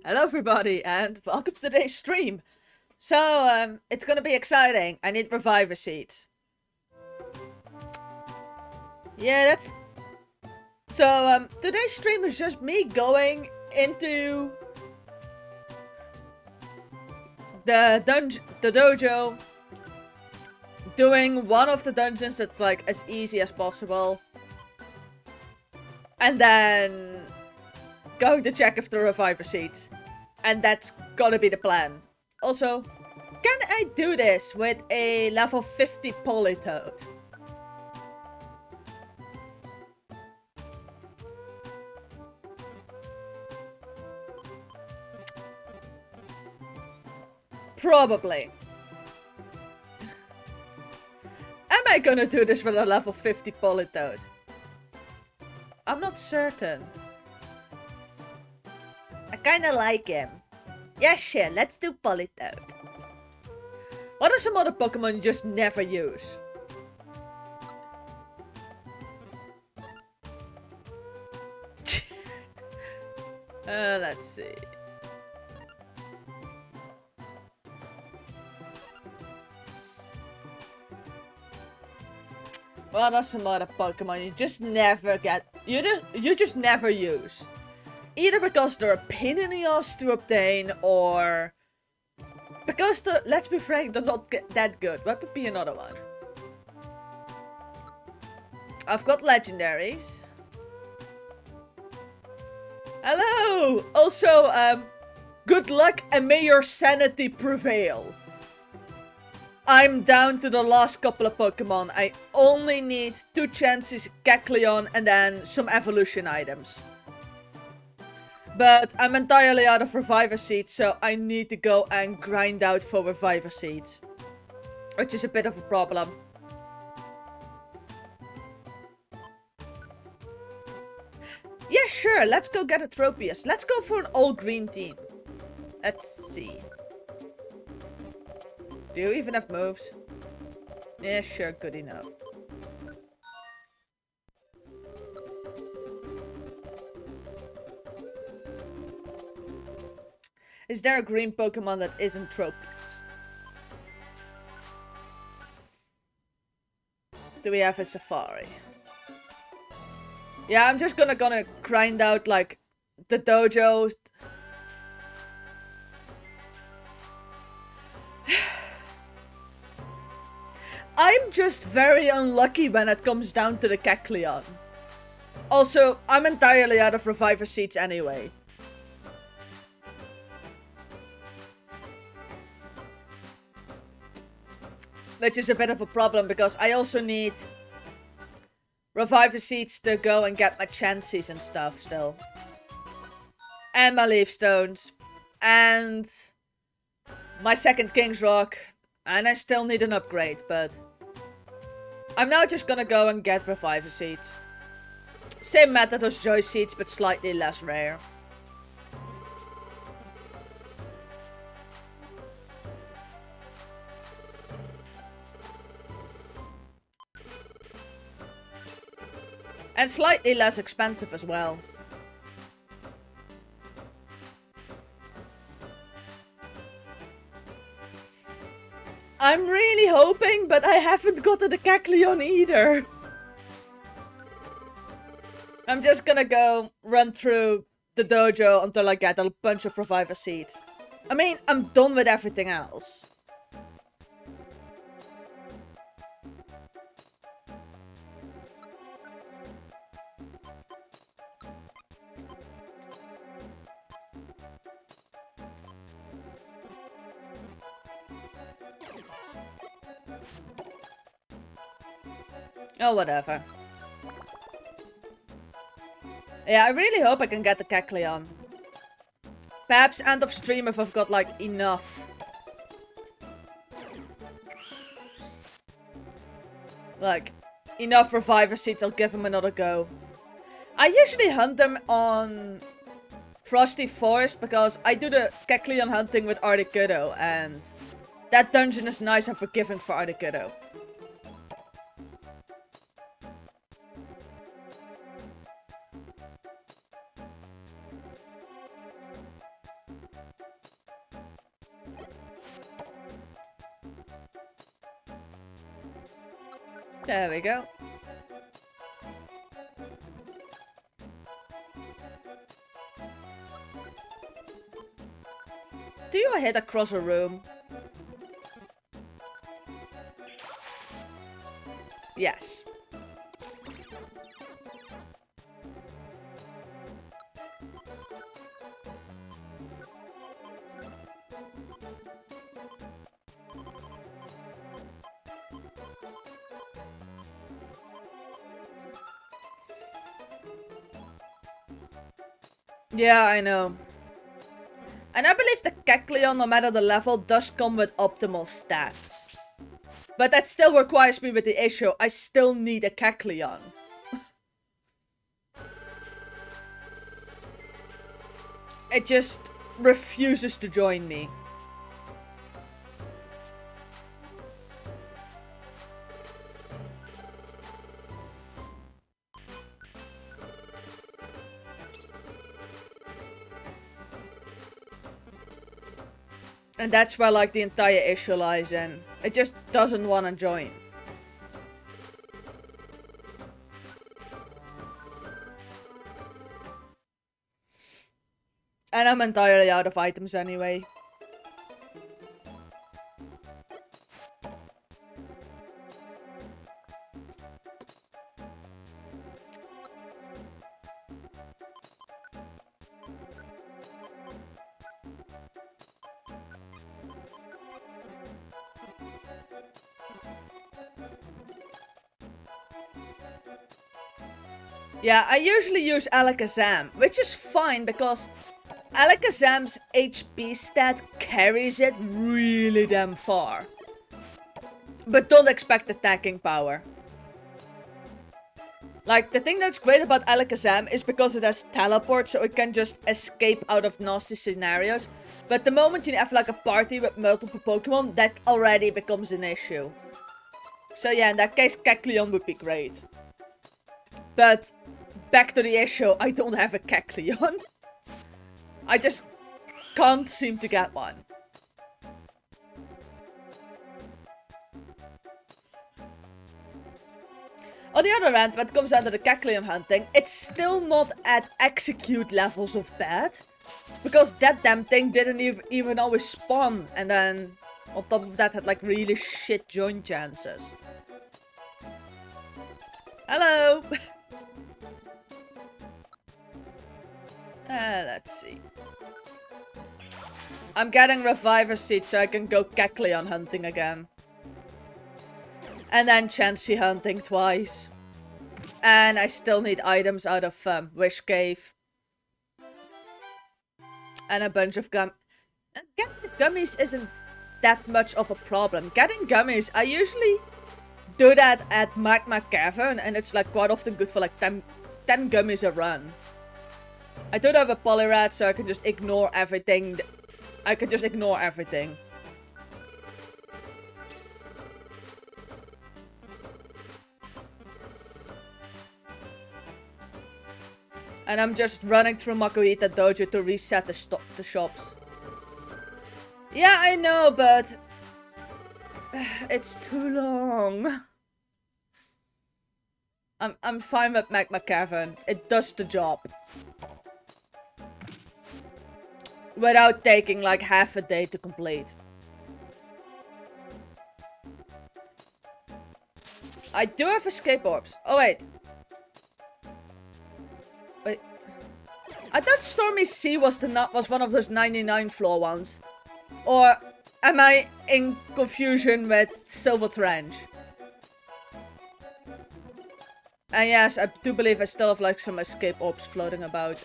Hello everybody and welcome to today's stream. It's gonna be exciting. I need reviver seeds. Yeah, that's... today's stream is just me going into the dojo, doing one of the dungeons that's like as easy as possible. And then going to check if the reviver seeds. And that's gonna be the plan. Also, can I do this with a level 50 Politoad? Probably. Am I gonna do this with a level 50 Politoad? I'm not certain. I kinda like him. Yeah, sure, let's do Politoad. What are some other Pokemon you just never use? Let's see. What are some other Pokemon you just never get? You just never use. Either because they're a pain in the ass to obtain, or because let's be frank, they're not that good. What would be another one? I've got legendaries. Hello! Also, good luck and may your sanity prevail. I'm down to the last couple of Pokemon. I only need 2 chances, Kecleon, and then some evolution items. But I'm entirely out of reviver seeds, so I need to go and grind out for reviver seeds. Which is a bit of a problem. Yeah, sure, let's go get a Tropius. Let's go for an all-green team. Let's see. Do you even have moves? Yeah, sure, good enough. Is there a green Pokemon that isn't Tropius? Do we have a Safari? Yeah, I'm just gonna grind out, like, the dojos. I'm just very unlucky when it comes down to the Kecleon. Also, I'm entirely out of reviver seeds anyway. Which is a bit of a problem because I also need reviver seeds to go and get my chances and stuff still. And my leaf stones. And my second King's Rock. And I still need an upgrade, but I'm now just gonna go and get reviver seeds. Same method as joy seeds, but slightly less rare. And slightly less expensive as well. I'm really hoping, but I haven't gotten the Kecleon either. I'm just gonna go run through the dojo until I get a bunch of reviver seeds. I mean, I'm done with everything else. Oh, whatever. Yeah, I really hope I can get the Kecleon. Perhaps end of stream if I've got, like, enough. Like, enough reviver seeds, I'll give him another go. I usually hunt them on Frosty Forest because I do the Kecleon hunting with Articuno, and that dungeon is nice and forgiving for Articuno. There we go. Do you hit across a room? Yes. Yeah, I know. And I believe the Kecleon, no matter the level, does come with optimal stats. But that still requires me with the issue. I still need a Kecleon. It just refuses to join me. And that's where like the entire issue lies in. It just doesn't want to join. And I'm entirely out of items anyway. Yeah, I usually use Alakazam, which is fine because Alakazam's HP stat carries it really damn far. But don't expect attacking power. Like, the thing that's great about Alakazam is because it has teleport, so it can just escape out of nasty scenarios. But the moment you have like a party with multiple Pokemon, that already becomes an issue. So yeah, in that case, Kecleon would be great. But back to the issue, I don't have a Kecleon. I just can't seem to get one. On the other hand, when it comes down to the Kecleon hunting, it's still not at execute levels of bad. Because that damn thing didn't even always spawn, and then on top of that had like really shit join chances. Hello! Let's see. I'm getting Reviver Seed so I can go Kecleon hunting again. And then Chansey hunting twice. And I still need items out of Wish Cave. And a bunch of Getting the gummies isn't that much of a problem. Getting gummies, I usually do that at Magma Cavern, and it's like quite often good for like 10 gummies a run. I don't have a Poliwrath, so I can just ignore everything. I can just ignore everything. And I'm just running through Makuhita Dojo to reset the shops. Yeah, I know, but it's too long. I'm fine with Magma Cavern. It does the job. Without taking like half a day to complete. I do have escape orbs. Oh wait. Wait. I thought Stormy Sea was one of those 99 floor ones. Or am I in confusion with Silver Trench? And yes, I do believe I still have like some escape orbs floating about.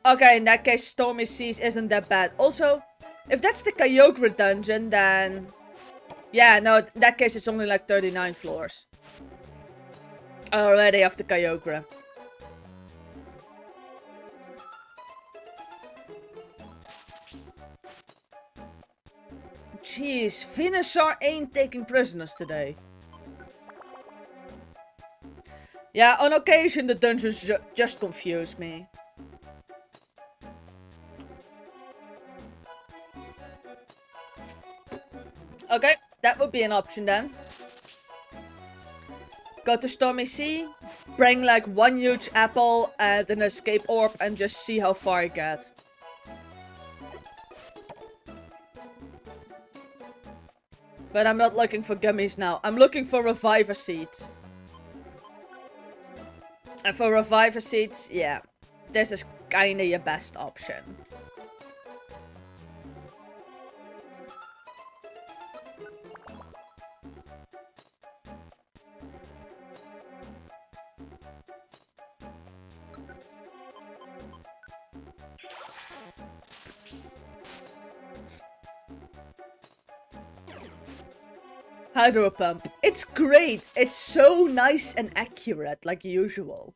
Okay, in that case, Stormy Seas isn't that bad. Also, if that's the Kyogre dungeon, then... Yeah, no, in that case it's only like 39 floors. I already have the Kyogre. Jeez, Venusaur ain't taking prisoners today. Yeah, on occasion the dungeons just confuse me. Okay, that would be an option then. Go to Stormy Sea, bring like one huge apple and an escape orb and just see how far I get. But I'm not looking for gummies now. I'm looking for reviver seeds. And for reviver seeds, yeah, this is kinda your best option. Hydro pump. It's great. It's so nice and accurate, like usual.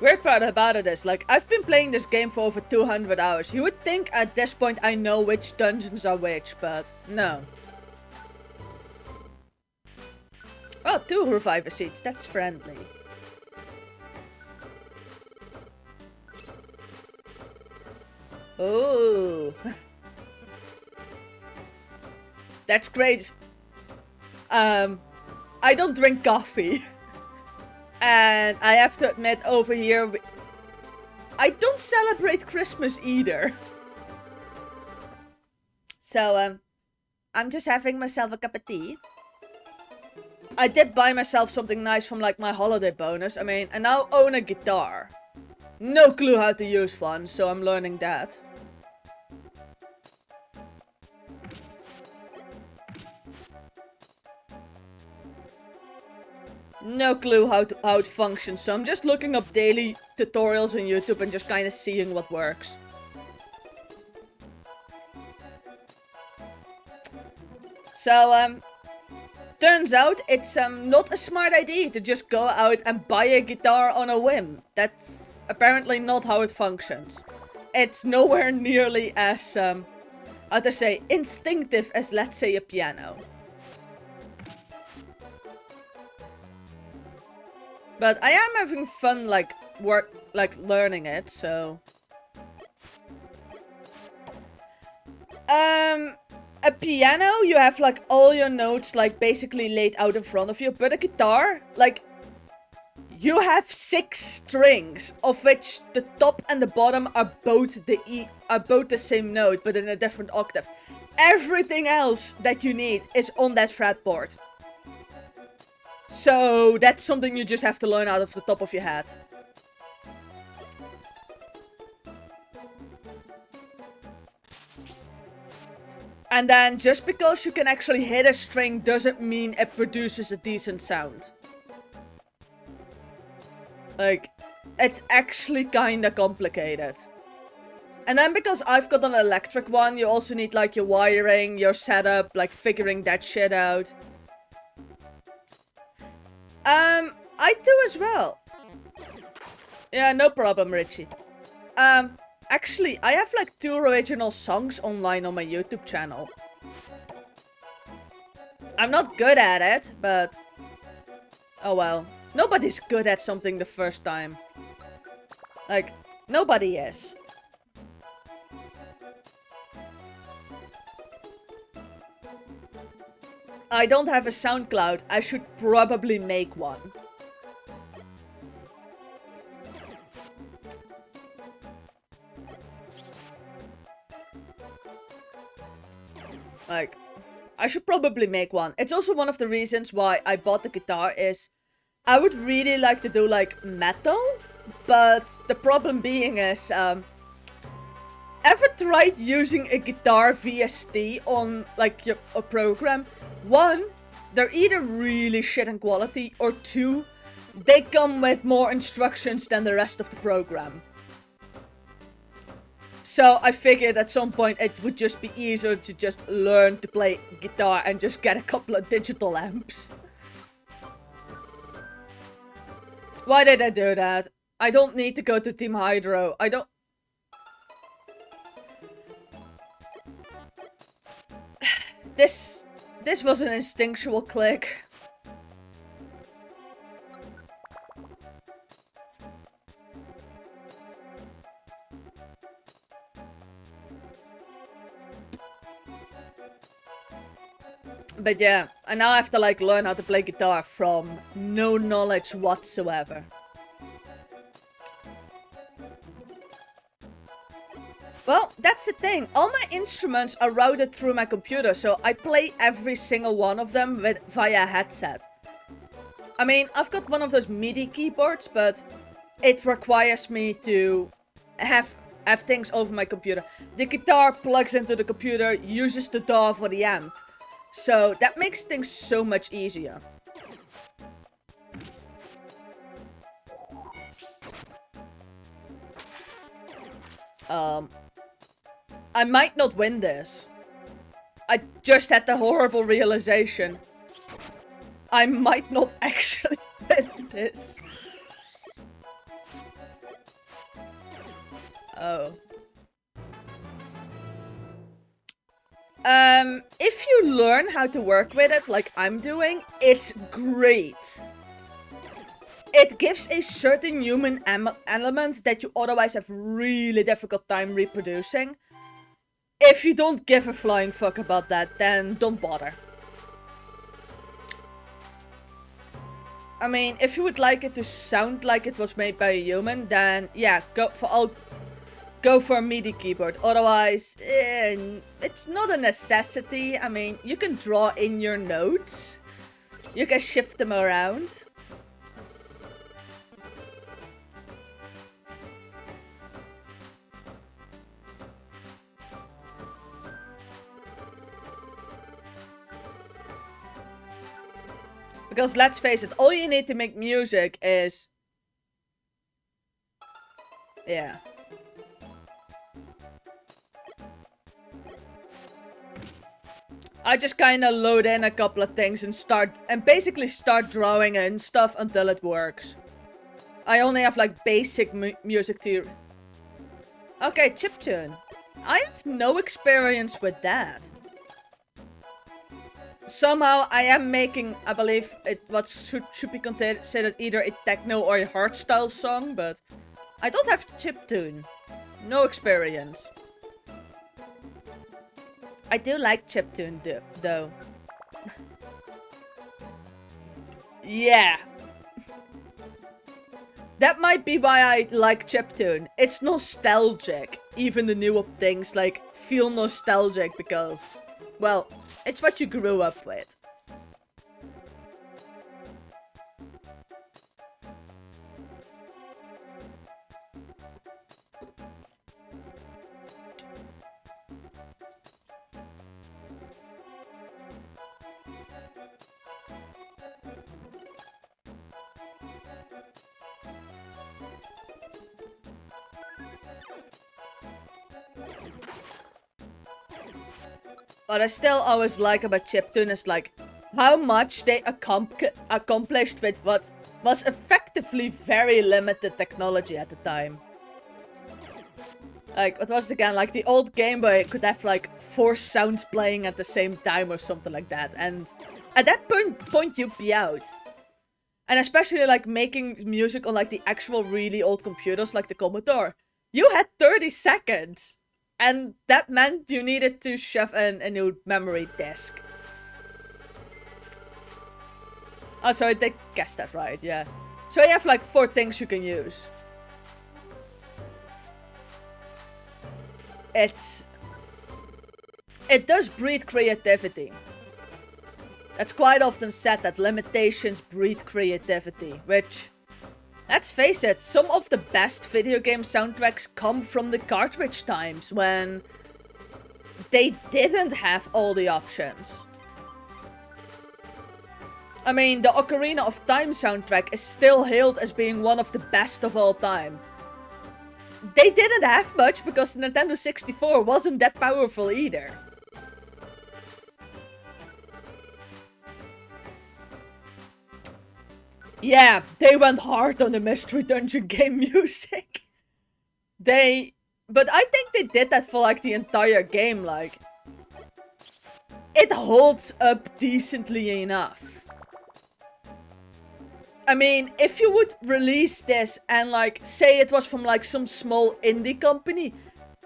Weird part about it is, like, I've been playing this game for over 200 hours. You would think at this point I know which dungeons are which, but no. Oh, 2 reviver seeds. That's friendly. Oh. That's great. I don't drink coffee. And I have to admit, over here, I don't celebrate Christmas either. So, I'm just having myself a cup of tea. I did buy myself something nice from, like, my holiday bonus. I mean, I now own a guitar. No clue how to use one, so I'm learning that. No clue how it functions, so I'm just looking up daily tutorials on YouTube and just kind of seeing what works. So, turns out it's not a smart idea to just go out and buy a guitar on a whim. That's apparently not how it functions. It's nowhere nearly as, how to say, instinctive as, let's say, a piano. But I am having fun, like, learning it, so... A piano, you have, like, all your notes, like, basically laid out in front of you. But a guitar, like, you have 6 strings, of which the top and the bottom are both the same note, but in a different octave. Everything else that you need is on that fretboard. So, that's something you just have to learn out of the top of your head. And then, just because you can actually hit a string doesn't mean it produces a decent sound. Like, it's actually kinda complicated. And then because I've got an electric one, you also need, like, your wiring, your setup, like, figuring that shit out. I do as well. Yeah, no problem, Richie. Actually, I have like 2 original songs online on my YouTube channel. I'm not good at it, but... oh well. Nobody's good at something the first time. Like, nobody is. I don't have a SoundCloud. I should probably make one. Like, I should probably make one. It's also one of the reasons why I bought the guitar is I would really like to do like metal, but the problem being is ever tried using a guitar VST on like a program? 1, they're either really shit in quality, or 2, they come with more instructions than the rest of the program. So I figured at some point it would just be easier to just learn to play guitar and just get a couple of digital amps. Why did I do that? I don't need to go to Team Hydro. I don't... This was an instinctual click. But yeah, and now I have to like learn how to play guitar from no knowledge whatsoever. Well, that's the thing. All my instruments are routed through my computer, so I play every single one of them via headset. I mean, I've got one of those MIDI keyboards, but it requires me to have things over my computer. The guitar plugs into the computer, uses the DAW for the amp. So that makes things so much easier. I might not win this. I just had the horrible realization. I might not actually win this. Oh. If you learn how to work with it like I'm doing, it's great. It gives a certain human element that you otherwise have really difficult time reproducing. If you don't give a flying fuck about that, then don't bother. I mean, if you would like it to sound like it was made by a human, then yeah, go for a MIDI keyboard. Otherwise, it's not a necessity. I mean, you can draw in your notes. You can shift them around. Because let's face it, all you need to make music is... yeah. I just kind of load in a couple of things and basically start drawing in stuff until it works. I only have like basic music to... Okay, chiptune. I have no experience with that. Somehow I am making, I believe, what should be considered either a techno or a hardstyle song, but I don't have chiptune. No experience. I do like chiptune though. Yeah. That might be why I like chiptune. It's nostalgic. Even the newer things like feel nostalgic because, well, it's what you grew up with. What I still always like about chiptune is like how much they accomplished with what was effectively very limited technology at the time. Like, what was it again? Like the old Game Boy could have like 4 sounds playing at the same time or something like that. And at that point you'd be out. And especially like making music on like the actual really old computers like the Commodore. You had 30 seconds. And that meant you needed to shove in a new memory disk. Oh, so I did guess that right, yeah. So you have like 4 things you can use. It does breed creativity. That's quite often said that limitations breed creativity, which... let's face it, some of the best video game soundtracks come from the cartridge times when they didn't have all the options. I mean, the Ocarina of Time soundtrack is still hailed as being one of the best of all time. They didn't have much because the Nintendo 64 wasn't that powerful either. Yeah, they went hard on the Mystery Dungeon game music. But I think they did that for like the entire game, like... it holds up decently enough. I mean, if you would release this and like, say it was from like some small indie company,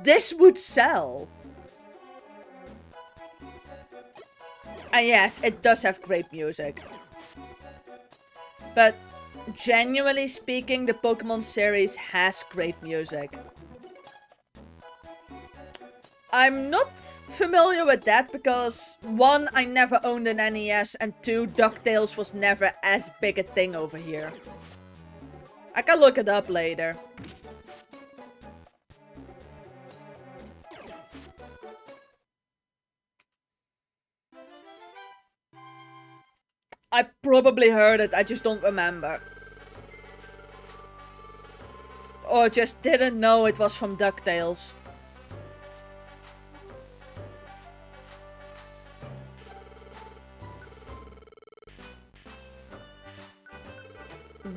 this would sell. And yes, it does have great music. But genuinely speaking, the Pokemon series has great music. I'm not familiar with that because 1, I never owned an NES, and 2, DuckTales was never as big a thing over here. I can look it up later. I probably heard it, I just don't remember. Or just didn't know it was from DuckTales.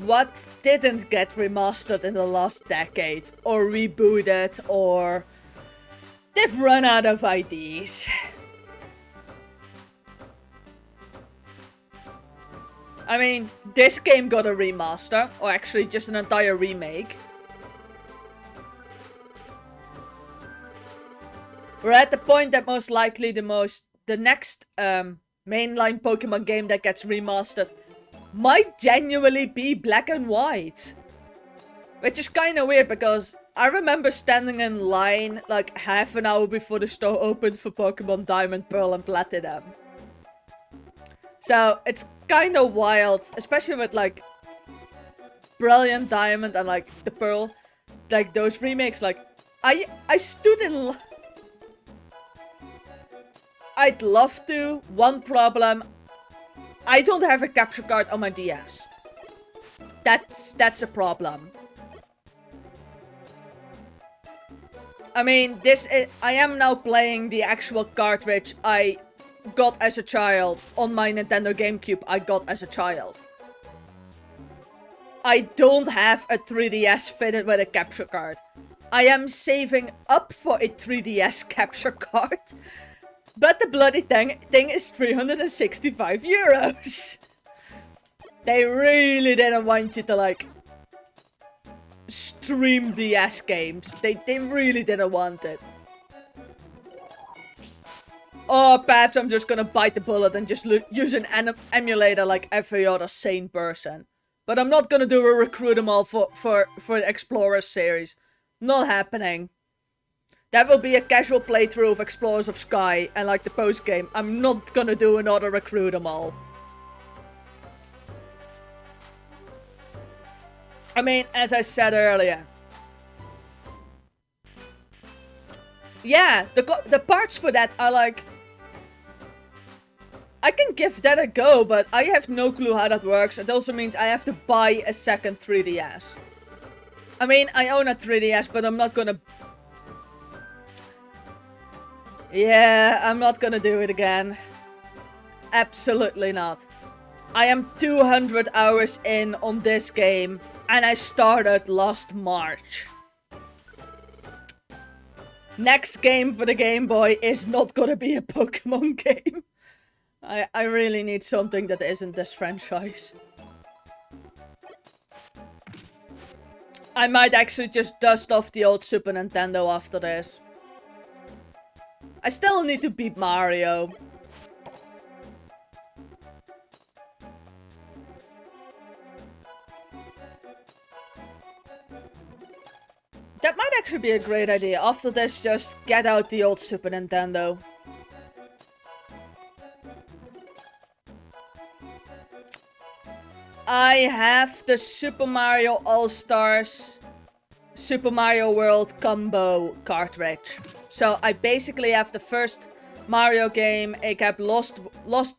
What didn't get remastered in the last decade? Or rebooted, or... they've run out of ideas. I mean, this game got a remaster, or actually just an entire remake. We're at the point that most likely the next mainline Pokemon game that gets remastered might genuinely be Black and White. Which is kind of weird because I remember standing in line like half an hour before the store opened for Pokemon Diamond, Pearl and Platinum. So it's kind of wild, especially with like Brilliant Diamond and like the Pearl, like those remakes. Like I stood in I'd love to. One problem, I don't have a capture card on my DS. That's a problem. I mean, I am now playing the actual cartridge I got as a child on my Nintendo GameCube I got as a child. I don't have a 3DS fitted with a capture card. I am saving up for a 3DS capture card. But the bloody thing is 365 euros. They really didn't want you to like stream DS games. They really didn't want it. Or perhaps I'm just gonna bite the bullet and just use an emulator like every other sane person. But I'm not gonna do a recruit them all for the Explorers series. Not happening. That will be a casual playthrough of Explorers of Sky and like the post game. I'm not gonna do another recruit them all. I mean, as I said earlier. Yeah, the parts for that are like... I can give that a go, but I have no clue how that works. It also means I have to buy a second 3DS. I mean, I own a 3DS, but I'm not gonna... Yeah, I'm not gonna do it again. Absolutely not. I am 200 hours in on this game, and I started last March. Next game for the Game Boy is not gonna be a Pokemon game. I really need something that isn't this franchise. I might actually just dust off the old Super Nintendo after this. I still need to beat Mario. That might actually be a great idea. After this, just get out the old Super Nintendo. I have the Super Mario All-Stars Super Mario World combo cartridge. So I basically have the first Mario game. I kept Lost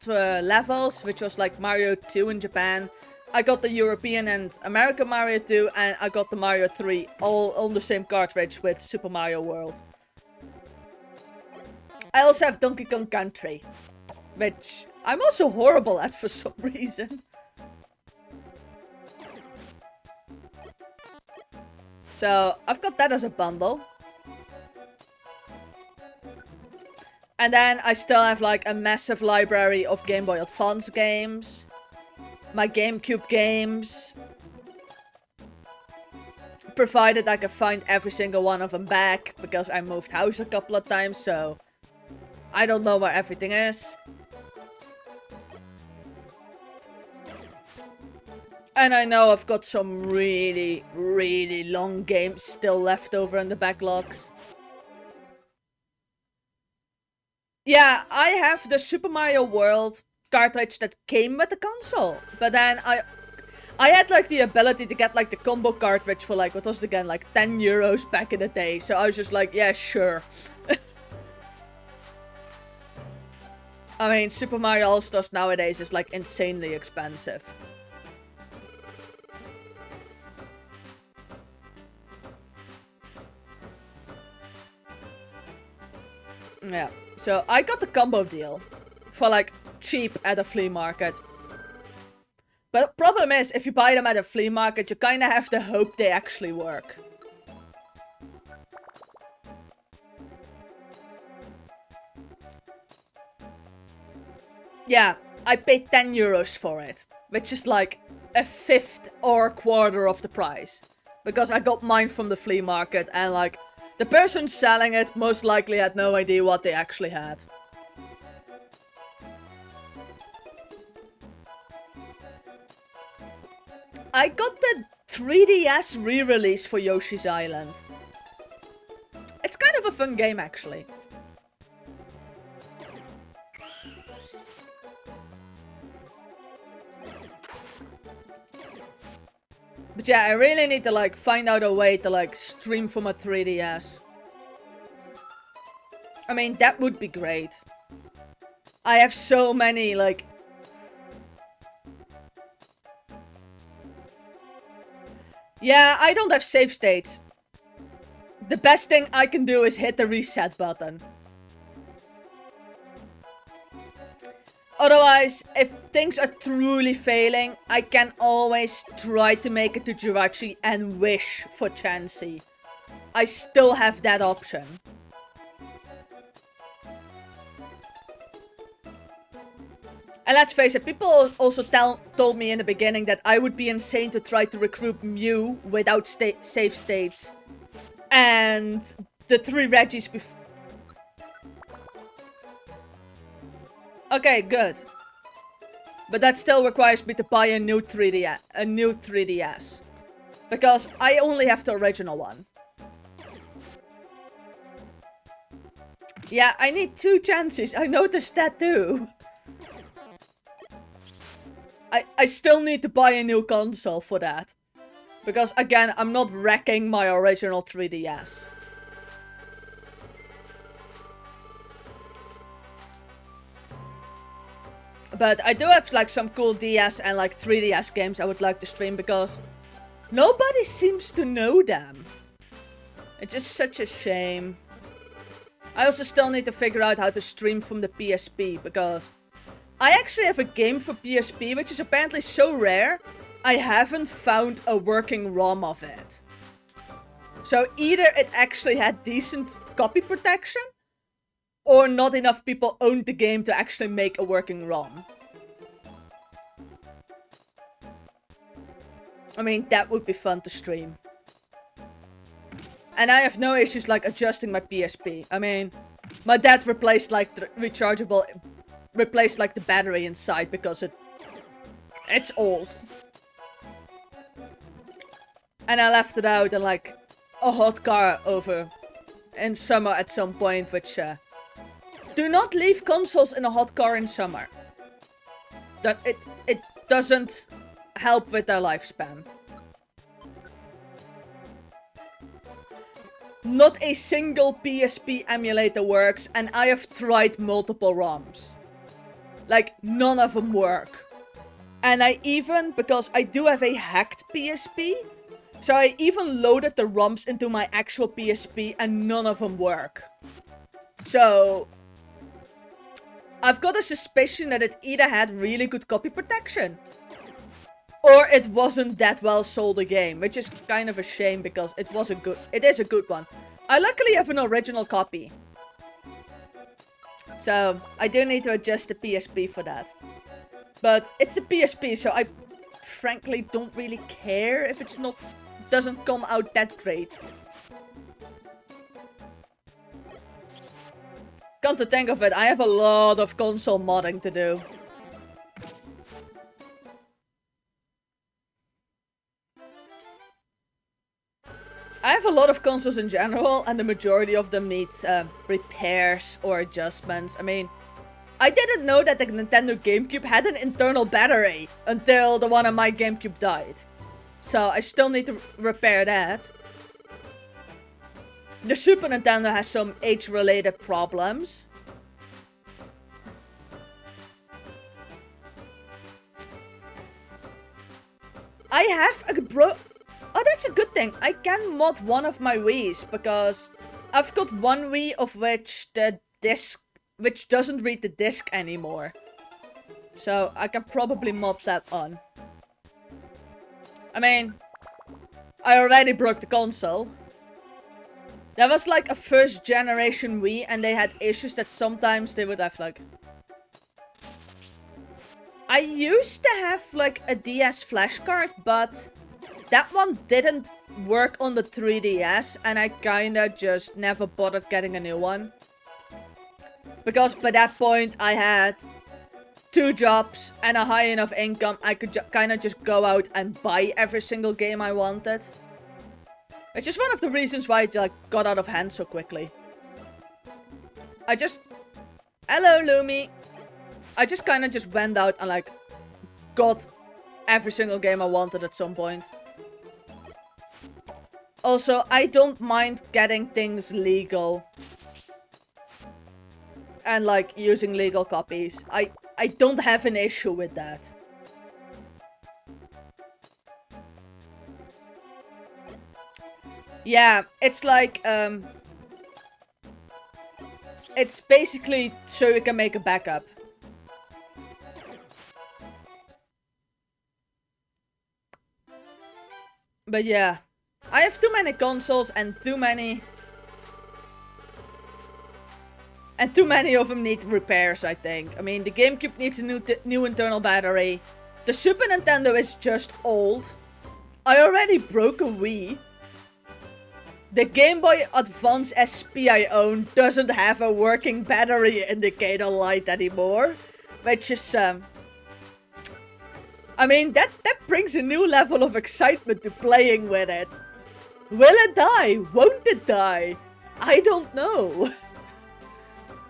Levels, which was like Mario 2 in Japan. I got the European and American Mario 2, and I got the Mario 3, all on the same cartridge with Super Mario World. I also have Donkey Kong Country, which I'm also horrible at for some reason. So, I've got that as a bundle. And then I still have like a massive library of Game Boy Advance games. My GameCube games. Provided I can find every single one of them back, because I moved house a couple of times, so I don't know where everything is. And I know I've got some really, really long games still left over in the backlogs. Yeah, I have the Super Mario World cartridge that came with the console. But then I had like the ability to get like the combo cartridge for like, what was it again, like 10 euros back in the day. So I was just like, yeah, sure. I mean, Super Mario All-Stars nowadays is like insanely expensive. Yeah, so I got the combo deal for like cheap at a flea market. But the problem is, if you buy them at a flea market, you kind of have to hope they actually work. Yeah, I paid 10 euros for it, which is like a fifth or a quarter of the price. Because I got mine from the flea market and like, the person selling it most likely had no idea what they actually had. I got the 3DS re-release for Yoshi's Island. It's kind of a fun game, actually. But yeah, I really need to like find out a way to like stream from a 3DS. I mean, that would be great. I have so many like... Yeah, I don't have save states. The best thing I can do is hit the reset button. Otherwise, if things are truly failing, I can always try to make it to Jirachi and wish for Chansey. I still have that option. And let's face it, people also told me in the beginning that I would be insane to try to recruit Mew without save states. And the 3 Reggies before. Okay, good. But that still requires me to buy a new 3DS. Because I only have the original one. Yeah, I need 2 chances. I noticed that too. I still need to buy a new console for that. Because again, I'm not wrecking my original 3DS. But I do have like some cool DS and like 3DS games I would like to stream because nobody seems to know them. It's just such a shame. I also still need to figure out how to stream from the PSP because I actually have a game for PSP which is apparently so rare, I haven't found a working ROM of it. So either it actually had decent copy protection, or not enough people owned the game to actually make a working ROM. I mean, that would be fun to stream. And I have no issues like adjusting my PSP. I mean, my dad replaced like the replaced like the battery inside because it's old. And I left it out in like a hot car over in summer at some point, which do not leave consoles in a hot car in summer. That it doesn't help with their lifespan. Not a single PSP emulator works, and I have tried multiple ROMs. Like, none of them work. And I even, because I do have a hacked PSP, so I even loaded the ROMs into my actual PSP and none of them work. So I've got a suspicion that it either had really good copy protection or it wasn't that well sold a game, which is kind of a shame because it is a good one. I luckily have an original copy. So I do need to adjust the PSP for that. But it's a PSP, so I frankly don't really care if it's doesn't come out that great. Come to think of it, I have a lot of console modding to do. I have a lot of consoles in general, and the majority of them need repairs or adjustments. I mean, I didn't know that the Nintendo GameCube had an internal battery until the one on my GameCube died. So I still need to repair that. The Super Nintendo has some age-related problems. I have a Oh, that's a good thing. I can mod one of my Wii's because I've got one Wii of which the disc, which doesn't read the disc anymore. So I can probably mod that on. I mean, I already broke the console. That was like a first generation Wii and they had issues that sometimes they would have like... I used to have like a DS flash card, but that one didn't work on the 3DS and I kinda just never bothered getting a new one. Because by that point I had 2 jobs and a high enough income I could kinda just go out and buy every single game I wanted. Which is one of the reasons why it like got out of hand so quickly. Hello Lumi! I just kinda just went out and like got every single game I wanted at some point. Also, I don't mind getting things legal. And like using legal copies. I don't have an issue with that. Yeah, it's like it's basically so you can make a backup. But yeah, I have too many consoles and too many of them need repairs, I think. I mean, the GameCube needs a new internal battery. The Super Nintendo is just old. I already broke a Wii. The Game Boy Advance SP I own doesn't have a working battery indicator light anymore. Which is, I mean, that brings a new level of excitement to playing with it. Will it die? Won't it die? I don't know.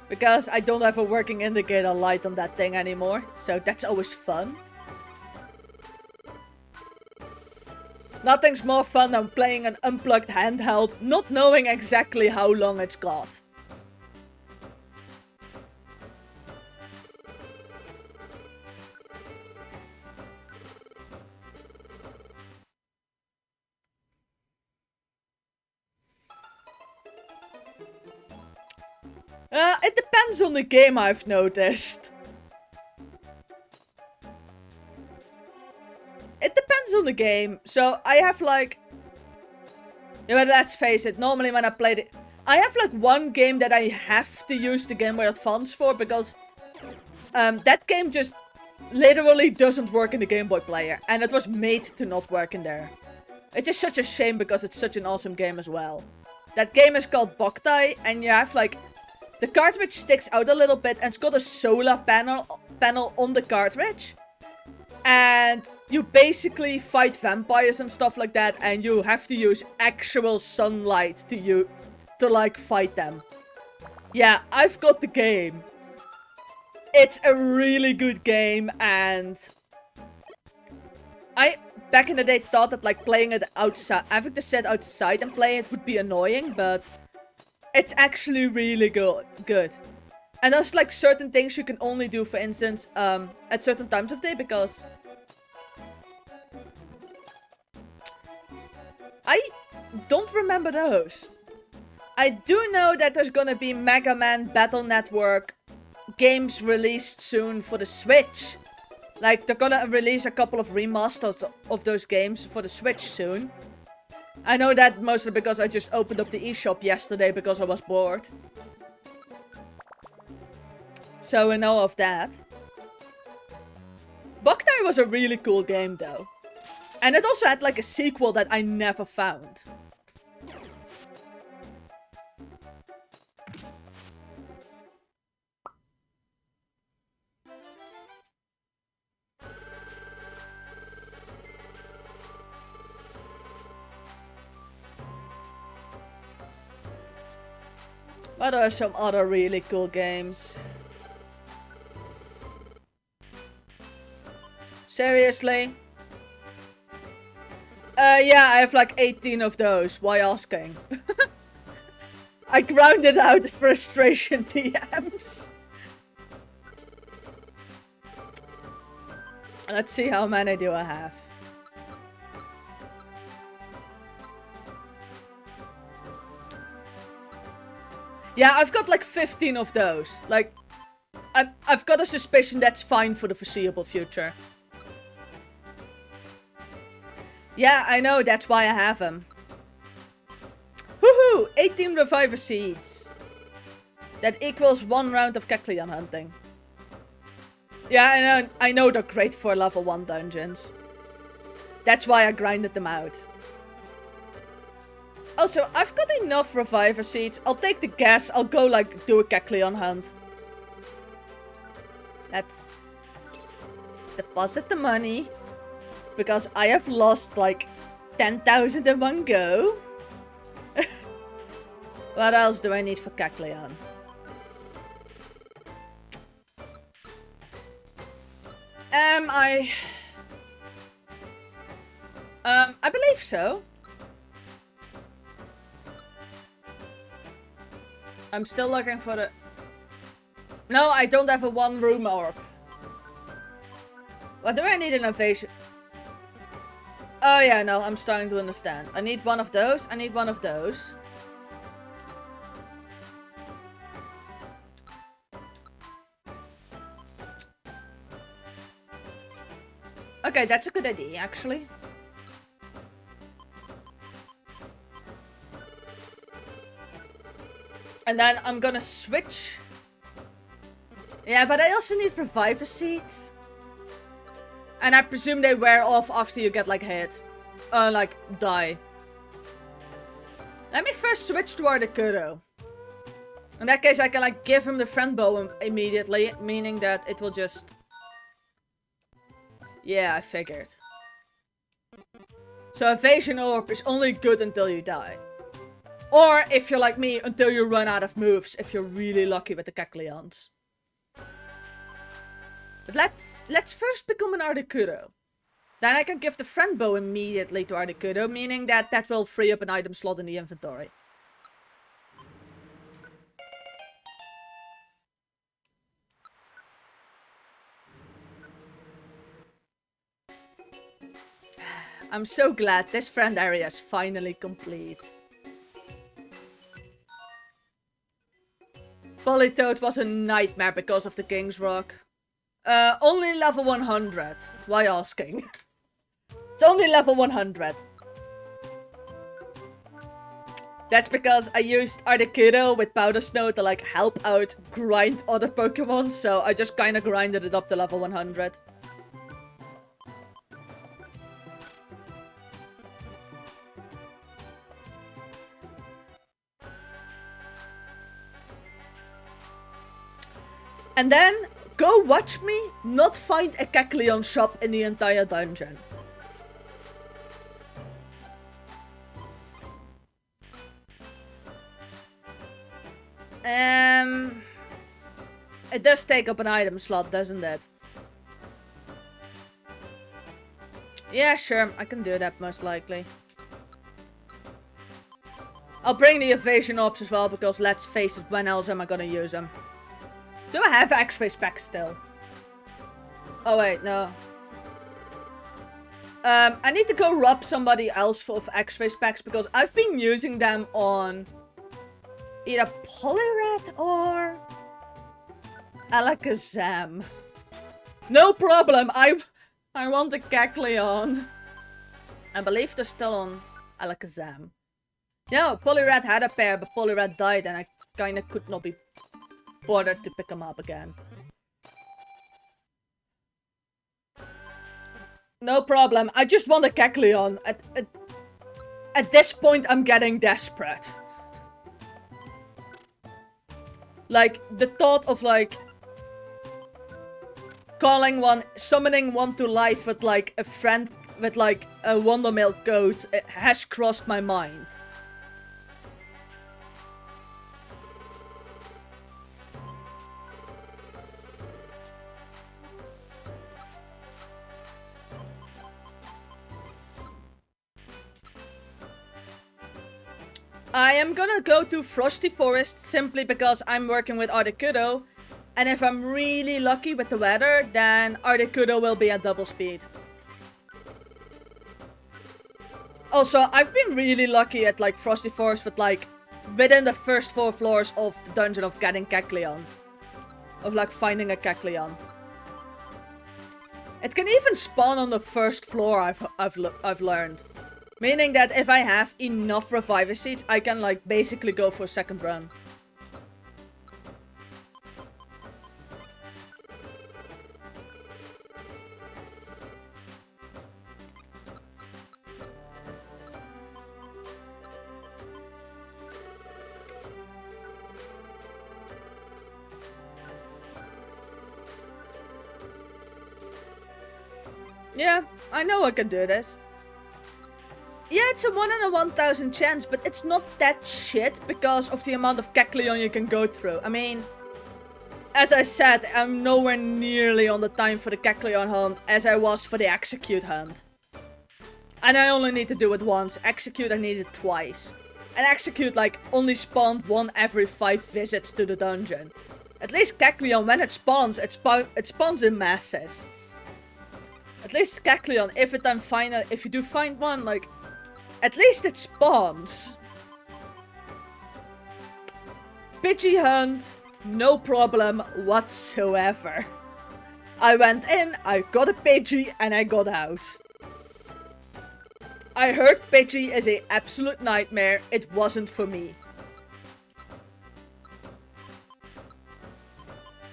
Because I don't have a working indicator light on that thing anymore. So that's always fun. Nothing's more fun than playing an unplugged handheld, not knowing exactly how long it's got. It depends on the game, I've noticed. It depends on the game. So I have like... Yeah, but let's face it, normally when I play it... I have like one game that I have to use the Game Boy Advance for because... that game just literally doesn't work in the Game Boy player. And it was made to not work in there. It's just such a shame because it's such an awesome game as well. That game is called Boktai and you have like... The cartridge sticks out a little bit and it's got a solar panel on the cartridge. And you basically fight vampires and stuff like that and you have to use actual sunlight to like fight them. Yeah, I've got the game. It's a really good game and I back in the day thought that like playing it outside, having to sit outside and play it would be annoying, but it's actually really good. And there's like certain things you can only do, for instance, at certain times of day because I don't remember those. I do know that there's gonna be Mega Man Battle Network games released soon for the Switch. Like, they're gonna release a couple of remasters of those games for the Switch soon. I know that mostly because I just opened up the eShop yesterday because I was bored. So I know of that. Boktai was a really cool game though. And it also had like a sequel that I never found. What are some other really cool games? Seriously? Yeah, I have like 18 of those. Why asking? I grounded out frustration DMs. Let's see how many do I have. Yeah, I've got like 15 of those. Like, I've got a suspicion that's fine for the foreseeable future. Yeah, I know, that's why I have them. Woohoo! 18 Reviver Seeds. That equals 1 round of Kecleon hunting. Yeah, I know they're great for level 1 dungeons. That's why I grinded them out. Also, I've got enough Reviver Seeds. I'll take the gas. I'll go, like, do a Kecleon hunt. Let's deposit the money. Because I have lost, like, 10,000 in one go. What else do I need for Kecleon? I believe so. I'm still looking for the... No, I don't have a 1 room orb. What do I need an evasion? Oh yeah, no, I'm starting to understand. I need one of those. I need one of those. Okay, that's a good idea, actually. And then I'm gonna switch. Yeah, but I also need Reviver Seeds. And I presume they wear off after you get, like, hit. Like, die. Let me first switch to Articuno. In that case, I can, like, give him the friend bow immediately. Meaning that it will just... Yeah, I figured. So Evasion Orb is only good until you die. Or, if you're like me, until you run out of moves. If you're really lucky with the Kecleons. But let's first become an Articuno. Then I can give the friend bow immediately to Articuno, meaning that that will free up an item slot in the inventory. I'm so glad this friend area is finally complete. Politoad was a nightmare because of the King's Rock. Only level 100. Why asking? It's only level 100. That's because I used Articuno with Powder Snow to like help out grind other Pokemon, so I just kinda grinded it up to level 100. And then, go watch me not find a Kecleon shop in the entire dungeon. It does take up an item slot, doesn't it? Yeah, sure, I can do that most likely. I'll bring the evasion orbs as well, because let's face it, when else am I gonna use them? Do I have X-ray specs still? Oh wait, no. I need to go rob somebody else for X-ray specs, because I've been using them on either Poliwrath or Alakazam. No problem, I want the Kecleon. I believe they're still on Alakazam. No, Poliwrath had a pair, but Poliwrath died and I kinda could not be bothered to pick him up again. No problem, I just want a Kecleon. At this point, I'm getting desperate. Like, the thought of, like, summoning one to life with, like, a friend with, like, a Wondermilk coat has crossed my mind. I am gonna go to Frosty Forest simply because I'm working with Articuno. And if I'm really lucky with the weather, then Articuno will be at double speed. Also, I've been really lucky at like Frosty Forest with like within the first 4 floors of the dungeon of getting Kecleon. Of like finding a Kecleon. It can even spawn on the first floor I've learned. Meaning that if I have enough Reviver Seeds, I can like basically go for a second run. Yeah, I know I can do this. Yeah, it's a 1 in a 1,000 chance, but it's not that shit because of the amount of Kecleon you can go through. I mean, as I said, I'm nowhere nearly on the time for the Kecleon hunt as I was for the Execute hunt. And I only need to do it once. Execute I needed twice. And Execute like only spawned 1 every 5 visits to the dungeon. At least Kecleon, when it spawns, it spawns in masses. At least Kecleon, if you do find one, like, at least it spawns. Pidgey hunt, no problem whatsoever. I went in, I got a Pidgey, and I got out. I heard Pidgey is an absolute nightmare. It wasn't for me.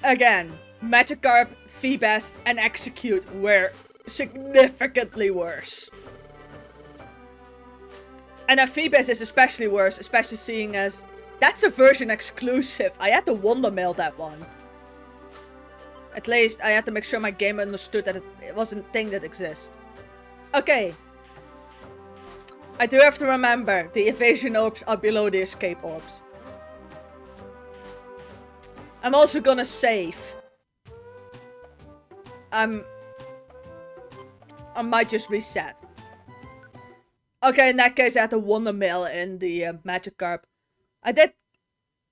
Again, Magikarp, Feebas, and Execute were significantly worse. And Feebas is especially worse, especially seeing as that's a version exclusive. I had to Wonder Mail that one. At least I had to make sure my game understood that it wasn't a thing that exists. Okay. I do have to remember, the evasion orbs are below the escape orbs. I'm also gonna save. I might just reset. Okay, in that case I had to Wonder Mail in the Magikarp. I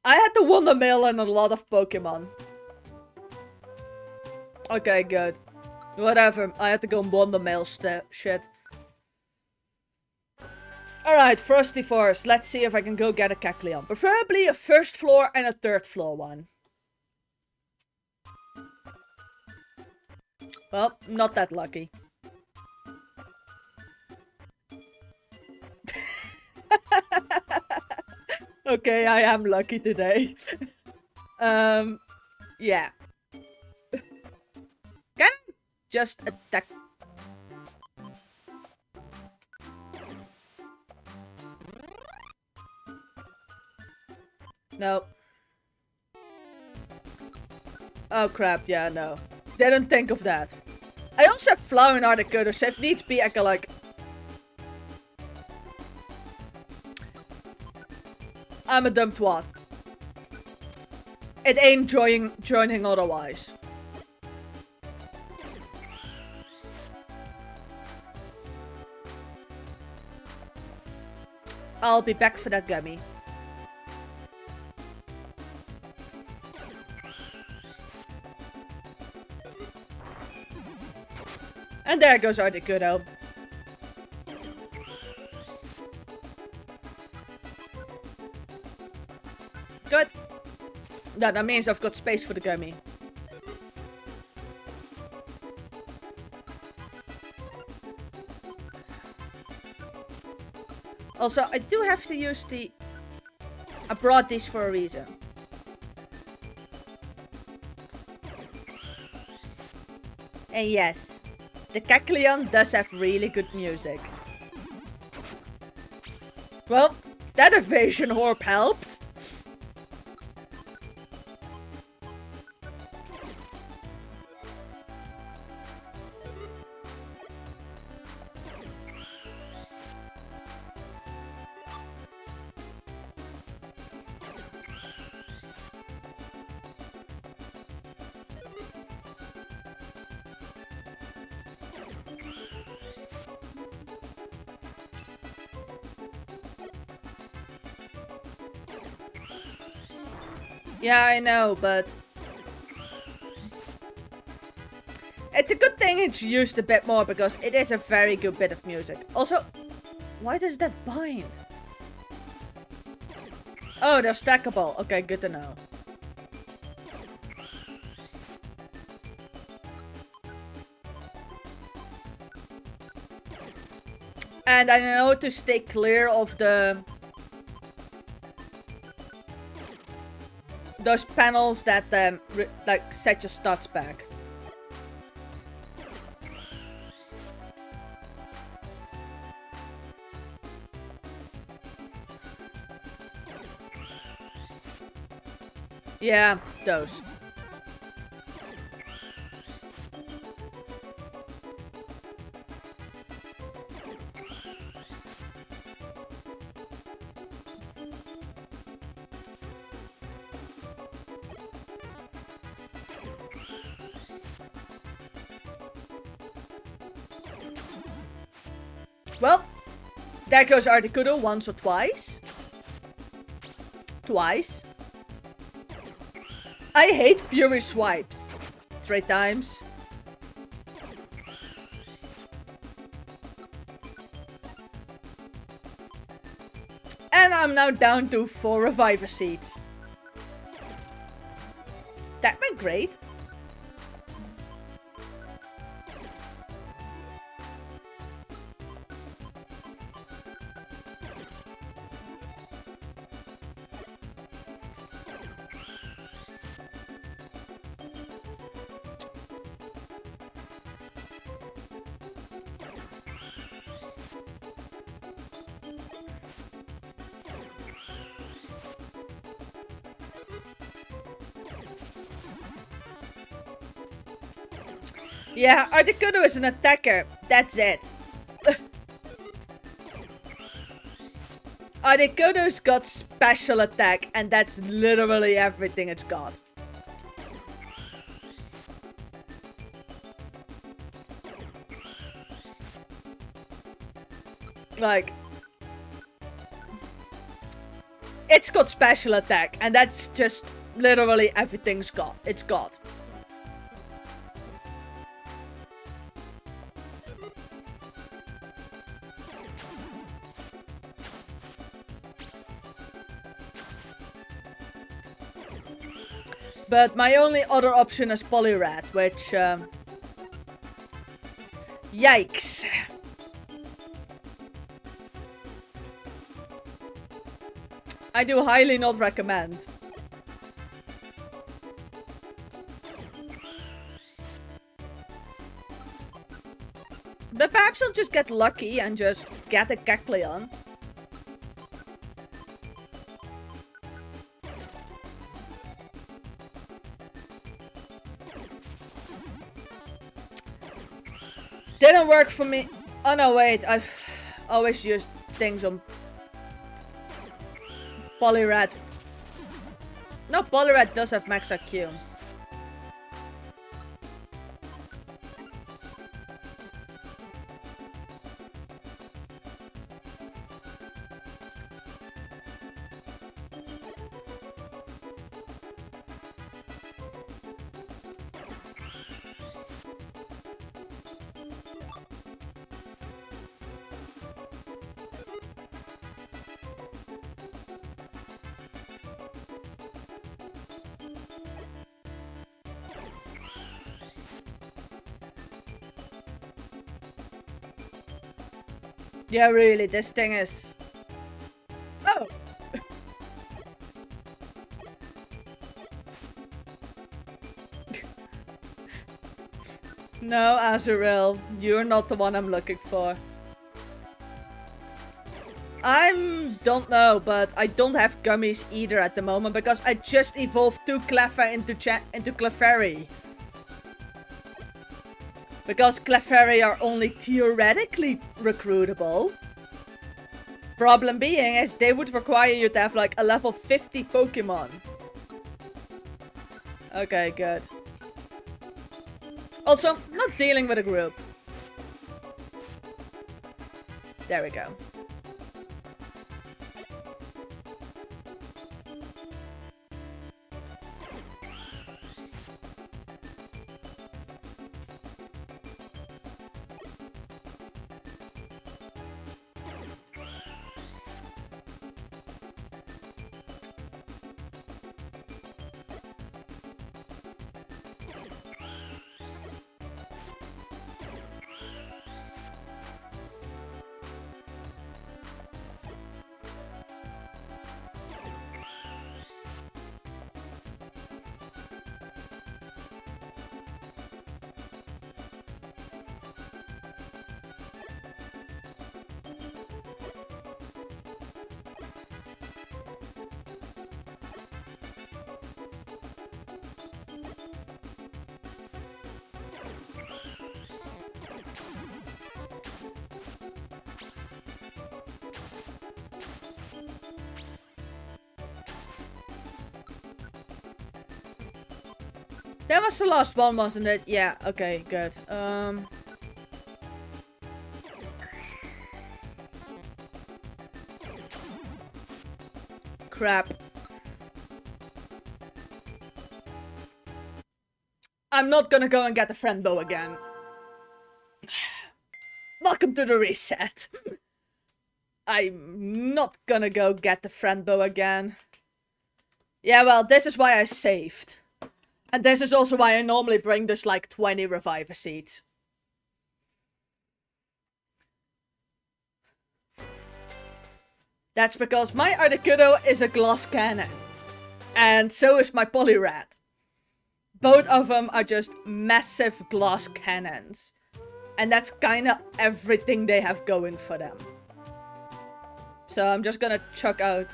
had to Wonder Mail in a lot of Pokemon. Okay, good. Whatever, I had to go Wonder Mail shit. Alright, Frosty Forest. Let's see if I can go get a Kecleon. Preferably a first floor and a third floor one. Well, not that lucky. Okay, I am lucky today. Yeah. Can I just attack? No. Oh crap, yeah, no. Didn't think of that. I also have Flower and Articuno, so if needs be I can like... I'm a dumb twat. It ain't joining otherwise. I'll be back for that gummy. And there goes Articuno. Good. No, that means I've got space for the gummy. Also, I do have to use the... I brought these for a reason. And yes, the Kecleon does have really good music. Well, that evasion orb helped. Yeah, I know, but it's a good thing it's used a bit more because it is a very good bit of music. Also, why does that bind? Oh, they're stackable. Okay, good to know. And I know to stay clear of those panels that like set your stats back. Yeah, those. Well, there goes Articuno once or twice. Twice. I hate Fury swipes. 3 times. And I'm now down to 4 Reviver Seeds. That went great. Yeah, Articuno is an attacker. That's it. Articuno's got special attack, and that's literally everything it's got. Like, it's got special attack, and that's just literally everything's got. It's got. But my only other option is Poliwrath, which, yikes. I do highly not recommend. But perhaps I'll just get lucky and just get a Kecleon. Didn't work for me. Oh no, wait. I've always used things on Poliwrath. No, Poliwrath does have max IQ. Yeah, really, this thing is... Oh! No, Azurill, you're not the one I'm looking for. Don't know, but I don't have gummies either at the moment because I just evolved 2 Cleffa into Clefairy. Because Clefairy are only theoretically recruitable. Problem being is they would require you to have like a level 50 Pokemon. Okay, good. Also, not dealing with a group. There we go. That was the last one, wasn't it? Yeah, okay, good. Crap. I'm not gonna go and get the friend bow again. Welcome to the reset. I'm not gonna go get the friend bow again. Yeah, well, this is why I saved. And this is also why I normally bring just like 20 reviver seeds. That's because my Articuno is a glass cannon. And so is my Poliwrath. Both of them are just massive glass cannons. And that's kinda everything they have going for them. So I'm just gonna chuck out.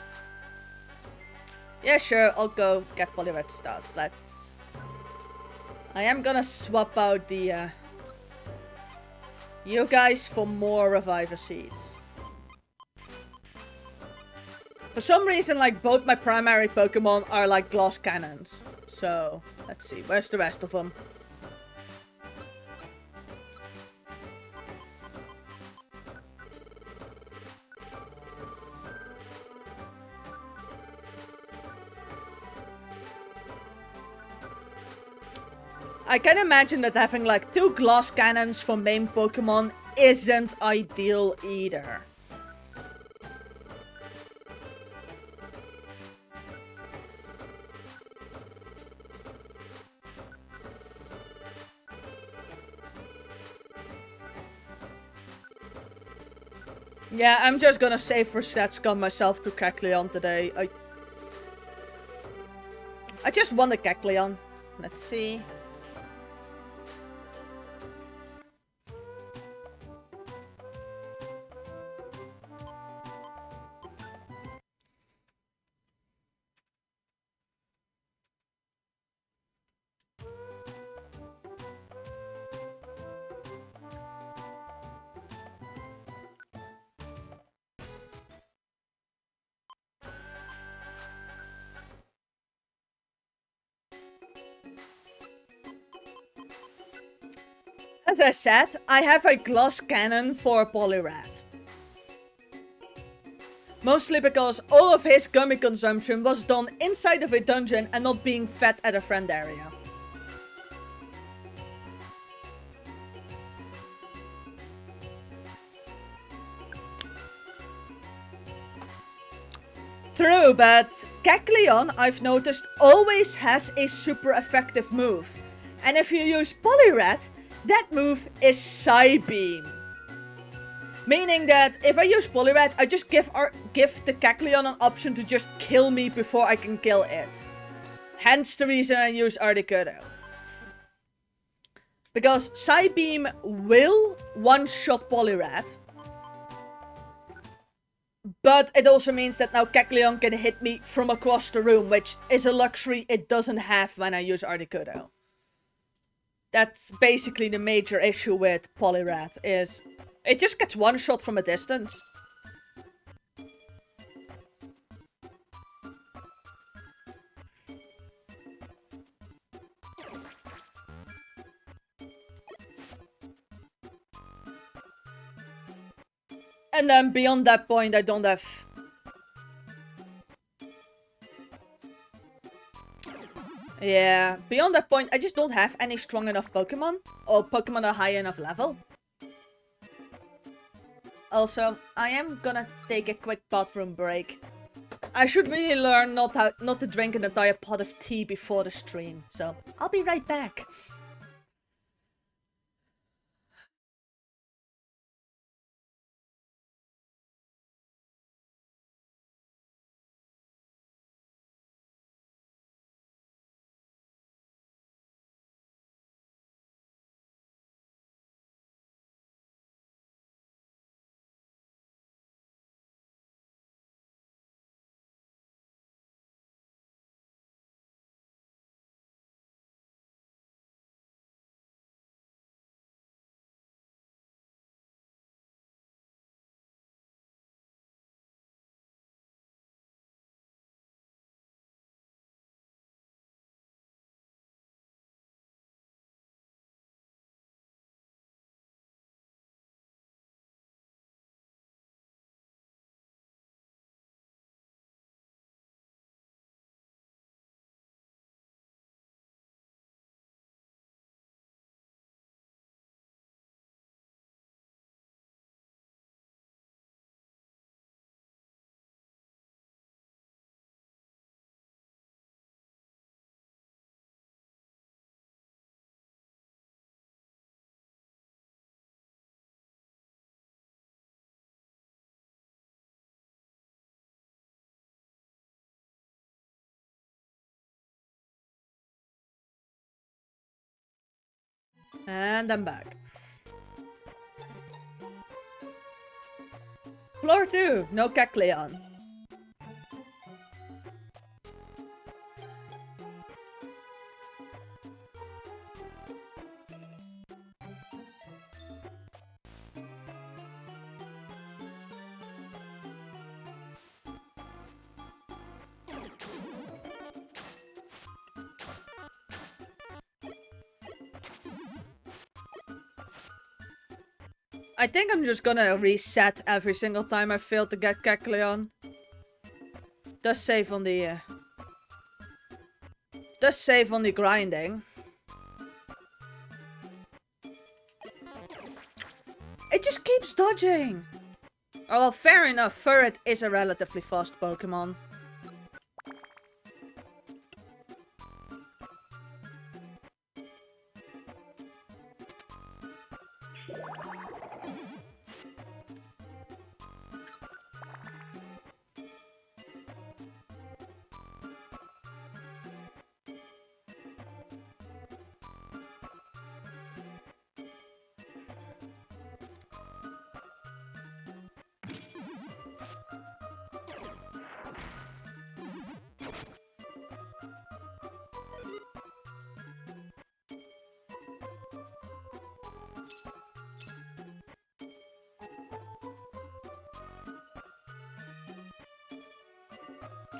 Yeah, sure, I'll go get Poliwrath stats. Let's... I am gonna swap out the, you guys for more reviver seeds. For some reason, like, both my primary Pokemon are like glass cannons. So, let's see, where's the rest of them? I can imagine that having like 2 glass cannons for main Pokemon isn't ideal either. Yeah, I'm just gonna save for set scum myself to Kecleon today. I just won the Kecleon. Let's see. As I said, I have a glass cannon for Poliwrath. Mostly because all of his gummy consumption was done inside of a dungeon and not being fed at a friend area. True, but Kecleon, I've noticed, always has a super effective move. And if you use Poliwrath, that move is Psybeam. Meaning that if I use Poliwrath, I just give the Kecleon an option to just kill me before I can kill it. Hence the reason I use Articuno. Because Psybeam will one-shot Poliwrath. But it also means that now Kecleon can hit me from across the room, which is a luxury it doesn't have when I use Articuno. That's basically the major issue with Poliwrath, is it just gets one shot from a distance. And then beyond that point, I don't have... Yeah, beyond that point, I just don't have any strong enough Pokemon. Or Pokemon at a high enough level. Also, I am gonna take a quick bathroom break. I should really learn not to drink an entire pot of tea before the stream. So, I'll be right back. And I'm back. Floor 2, no Kecleon. I think I'm just gonna reset every single time I fail to get Kecleon. Does save on the grinding. It just keeps dodging. Oh well, fair enough. Furret is a relatively fast Pokemon.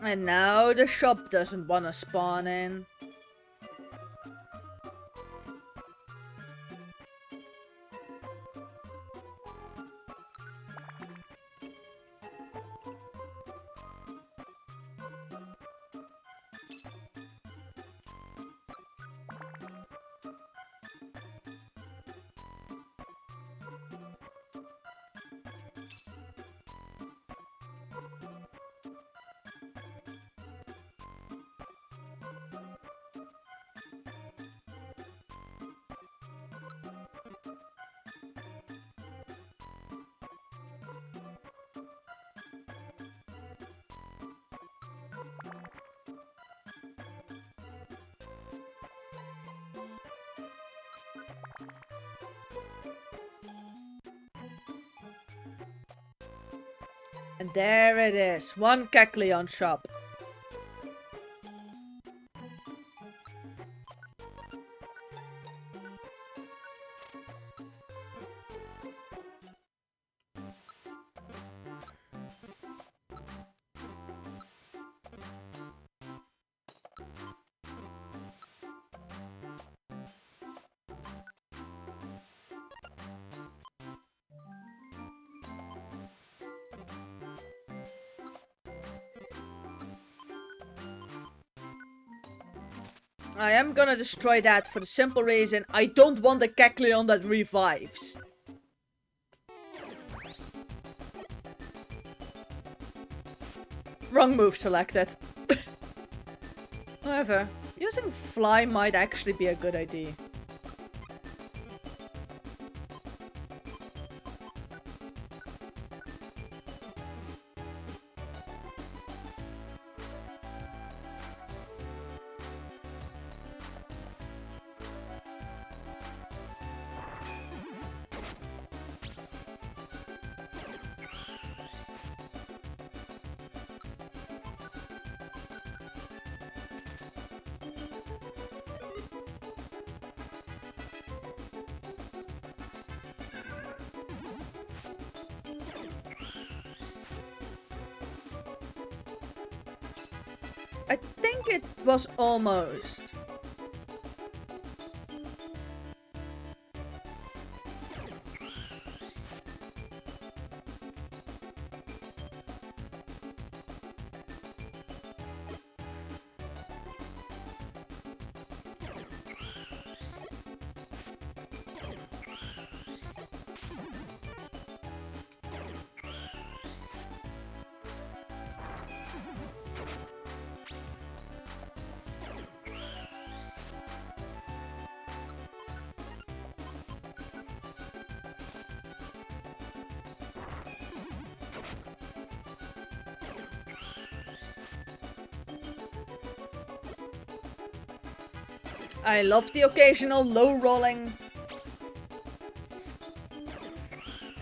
And now the shop doesn't want to spawn in. And there it is, one Kecleon shop. I am gonna destroy that for the simple reason I don't want a Kecleon that revives. Wrong move selected. However, using Fly might actually be a good idea. I think it was almost. I love the occasional low rolling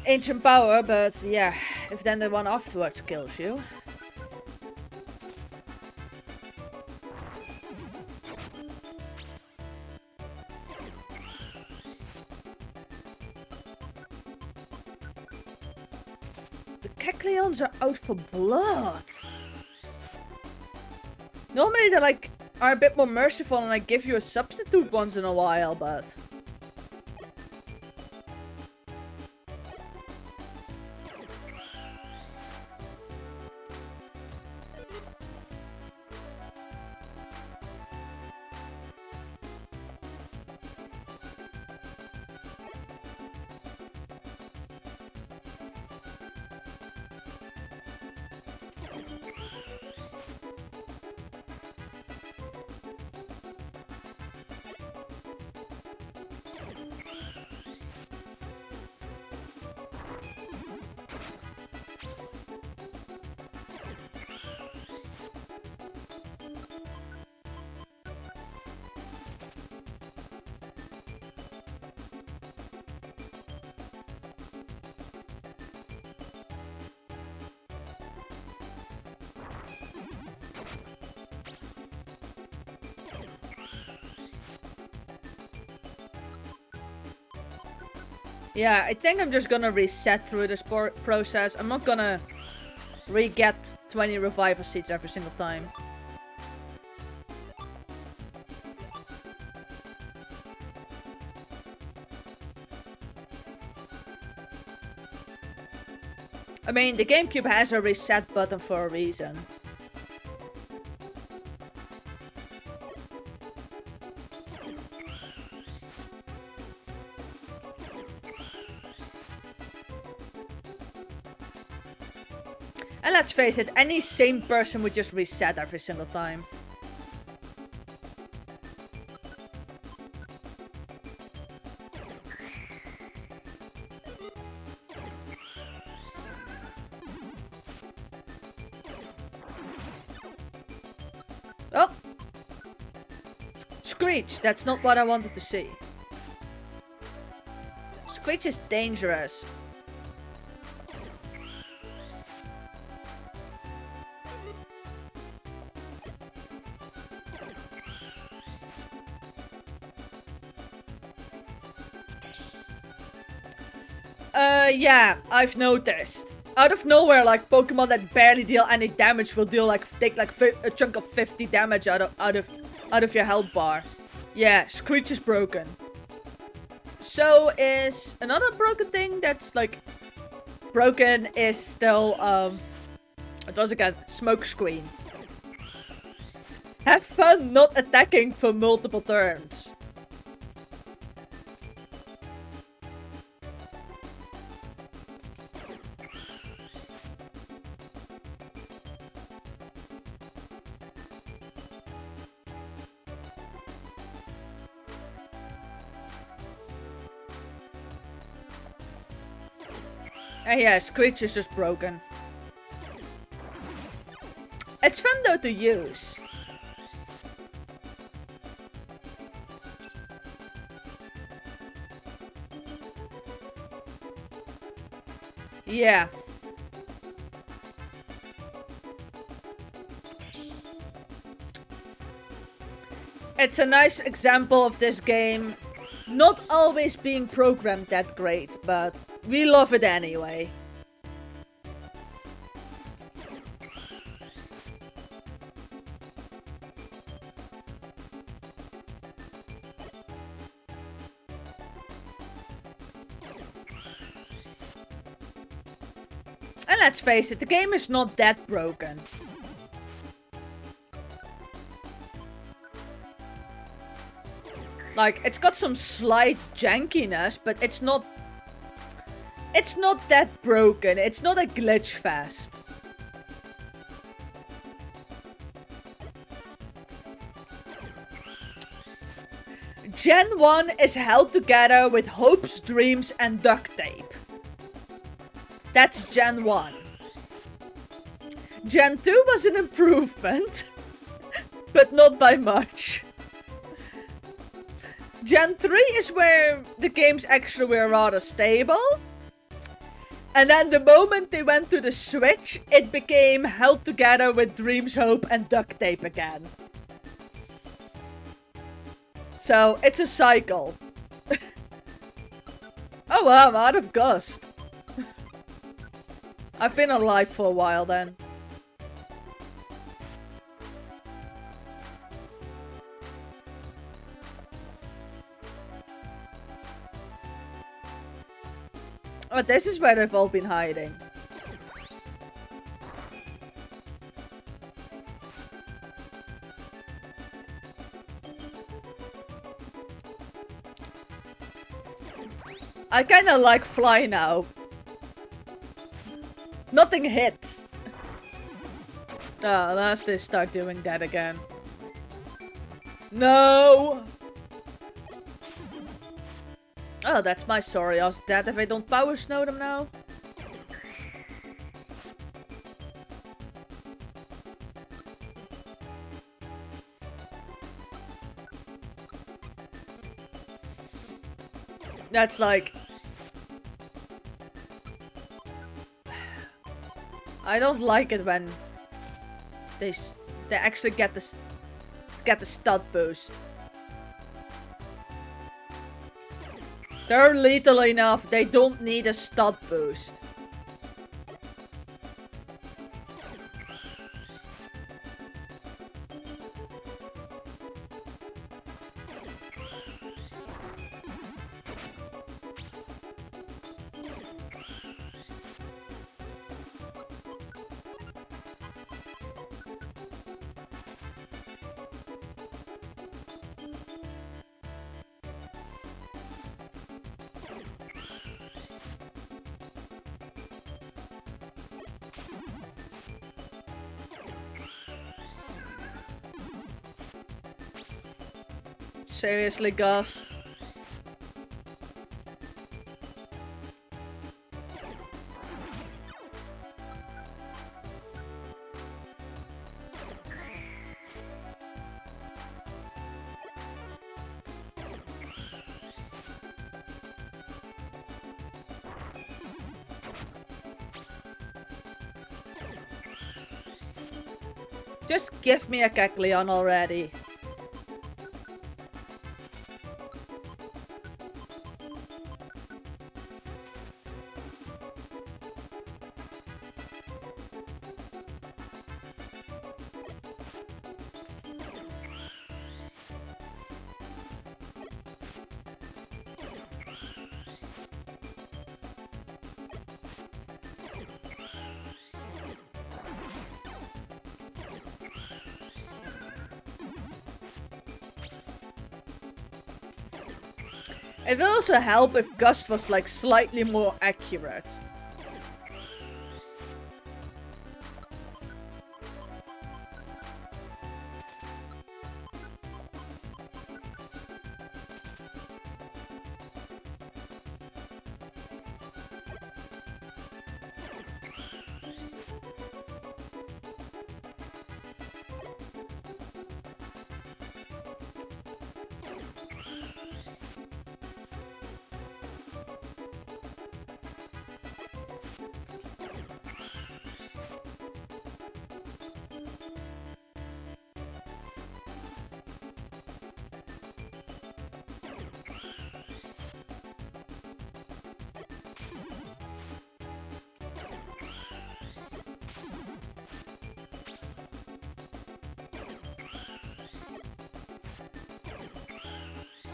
ancient power, but yeah, if then the one afterwards kills you. The Kecleons are out for blood. Normally they like are a bit more merciful and like give you a substitute once in a while, but yeah, I think I'm just gonna reset through this process. I'm not gonna re-get 20 revival seeds every single time. I mean, the GameCube has a reset button for a reason. And let's face it, any sane person would just reset every single time. Oh! Screech! That's not what I wanted to see. Screech is dangerous. Yeah, I've noticed. Out of nowhere, like Pokemon that barely deal any damage will deal take like a chunk of 50 damage out of your health bar. Yeah, Screech is broken. So is another broken thing that's like broken is still it was again Smoke Screen. Have fun not attacking for multiple turns. And yeah, Screech is just broken. It's fun though to use. Yeah. It's a nice example of this game not always being programmed that great, but we love it anyway. And let's face it, the game is not that broken. Like, it's got some slight jankiness, but it's not that broken. It's not a glitch fest. Gen 1 is held together with hopes, dreams, and duct tape. That's Gen 1. Gen 2 was an improvement, but not by much. Gen 3 is where the games actually were rather stable. And then the moment they went to the Switch, it became held together with Dreams, Hope, and duct tape again. So, it's a cycle. Oh wow, I'm out of Gust. I've been alive for a while then. Oh, this is where they've all been hiding. I kinda like Fly now. Nothing hits. Oh, unless they start doing that again. No! Oh, that's my sorry. I was dead if I don't power snow them now. That's like... I don't like it when they actually get the stud boost. They're lethal enough. They don't need a stud boost. Seriously, Gust. Just give me a Kecleon already. It would also help if Gust was like slightly more accurate.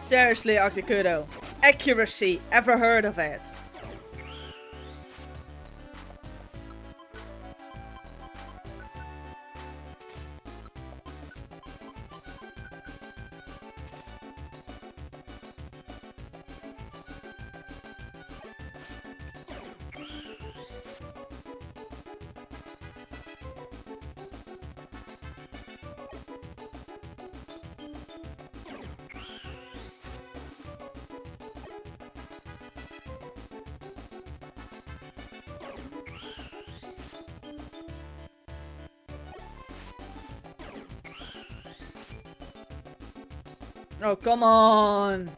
Seriously, Articuno. Accuracy. Ever heard of it? Oh, come on.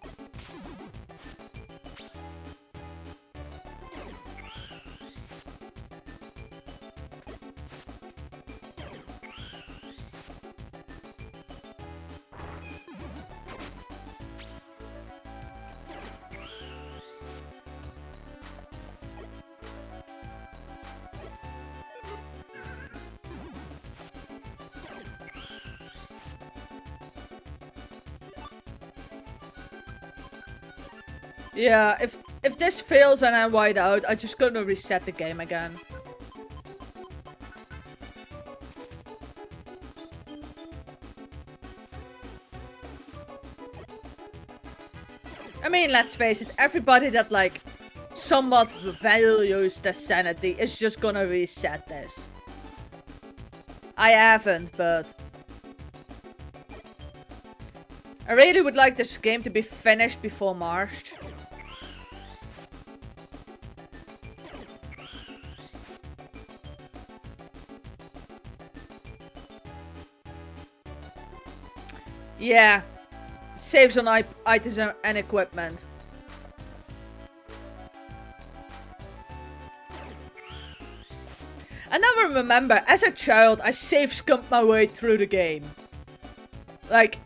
Yeah, if this fails and I white out, I'm just gonna reset the game again. I mean, let's face it, everybody that, like, somewhat values their sanity is just gonna reset this. I haven't, but... I really would like this game to be finished before March. Yeah. Saves on items and equipment. I never remember, as a child, I save scummed my way through the game. Like,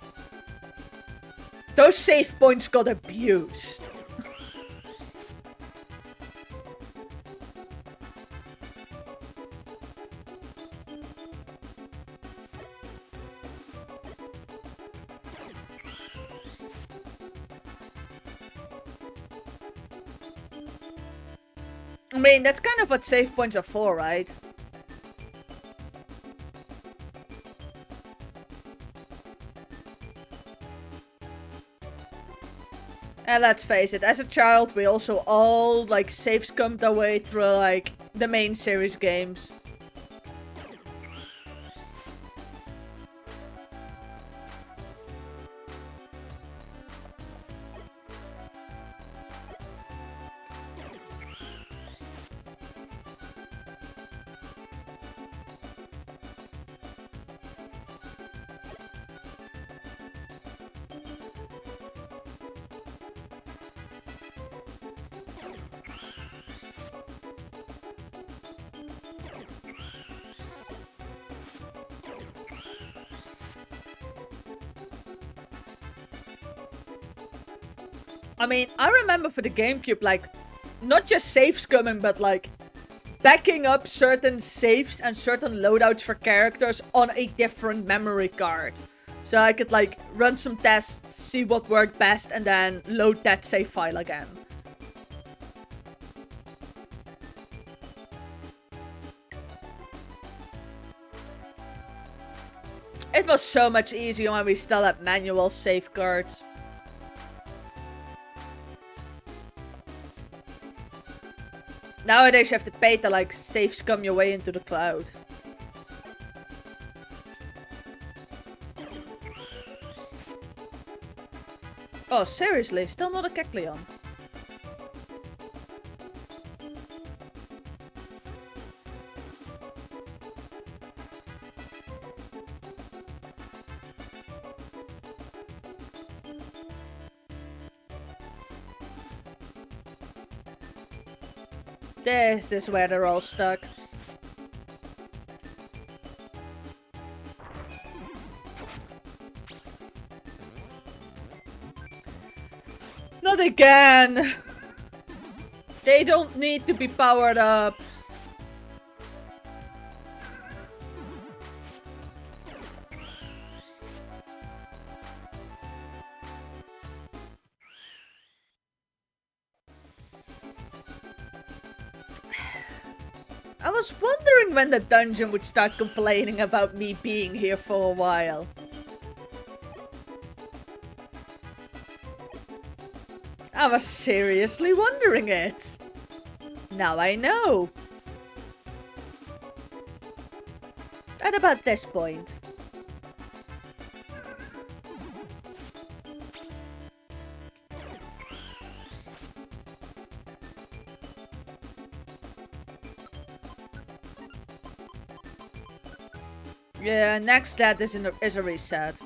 those save points got abused. I mean, that's kind of what save points are for, right? And let's face it, as a child, we also all, like, save scummed our way through, like, the main series games. I mean, I remember for the GameCube, like, not just save scumming, but, like, backing up certain saves and certain loadouts for characters on a different memory card. So I could, like, run some tests, see what worked best, and then load that save file again. It was so much easier when we still had manual safeguards. Nowadays you have to pay to, like, save scum your way into the cloud. Oh, seriously? Still not a Kecleon? This is where they're all stuck. Not again! They don't need to be powered up. I was wondering when the dungeon would start complaining about me being here for a while. I was seriously wondering it. Now I know. At about this point. Yeah, next that is a reset.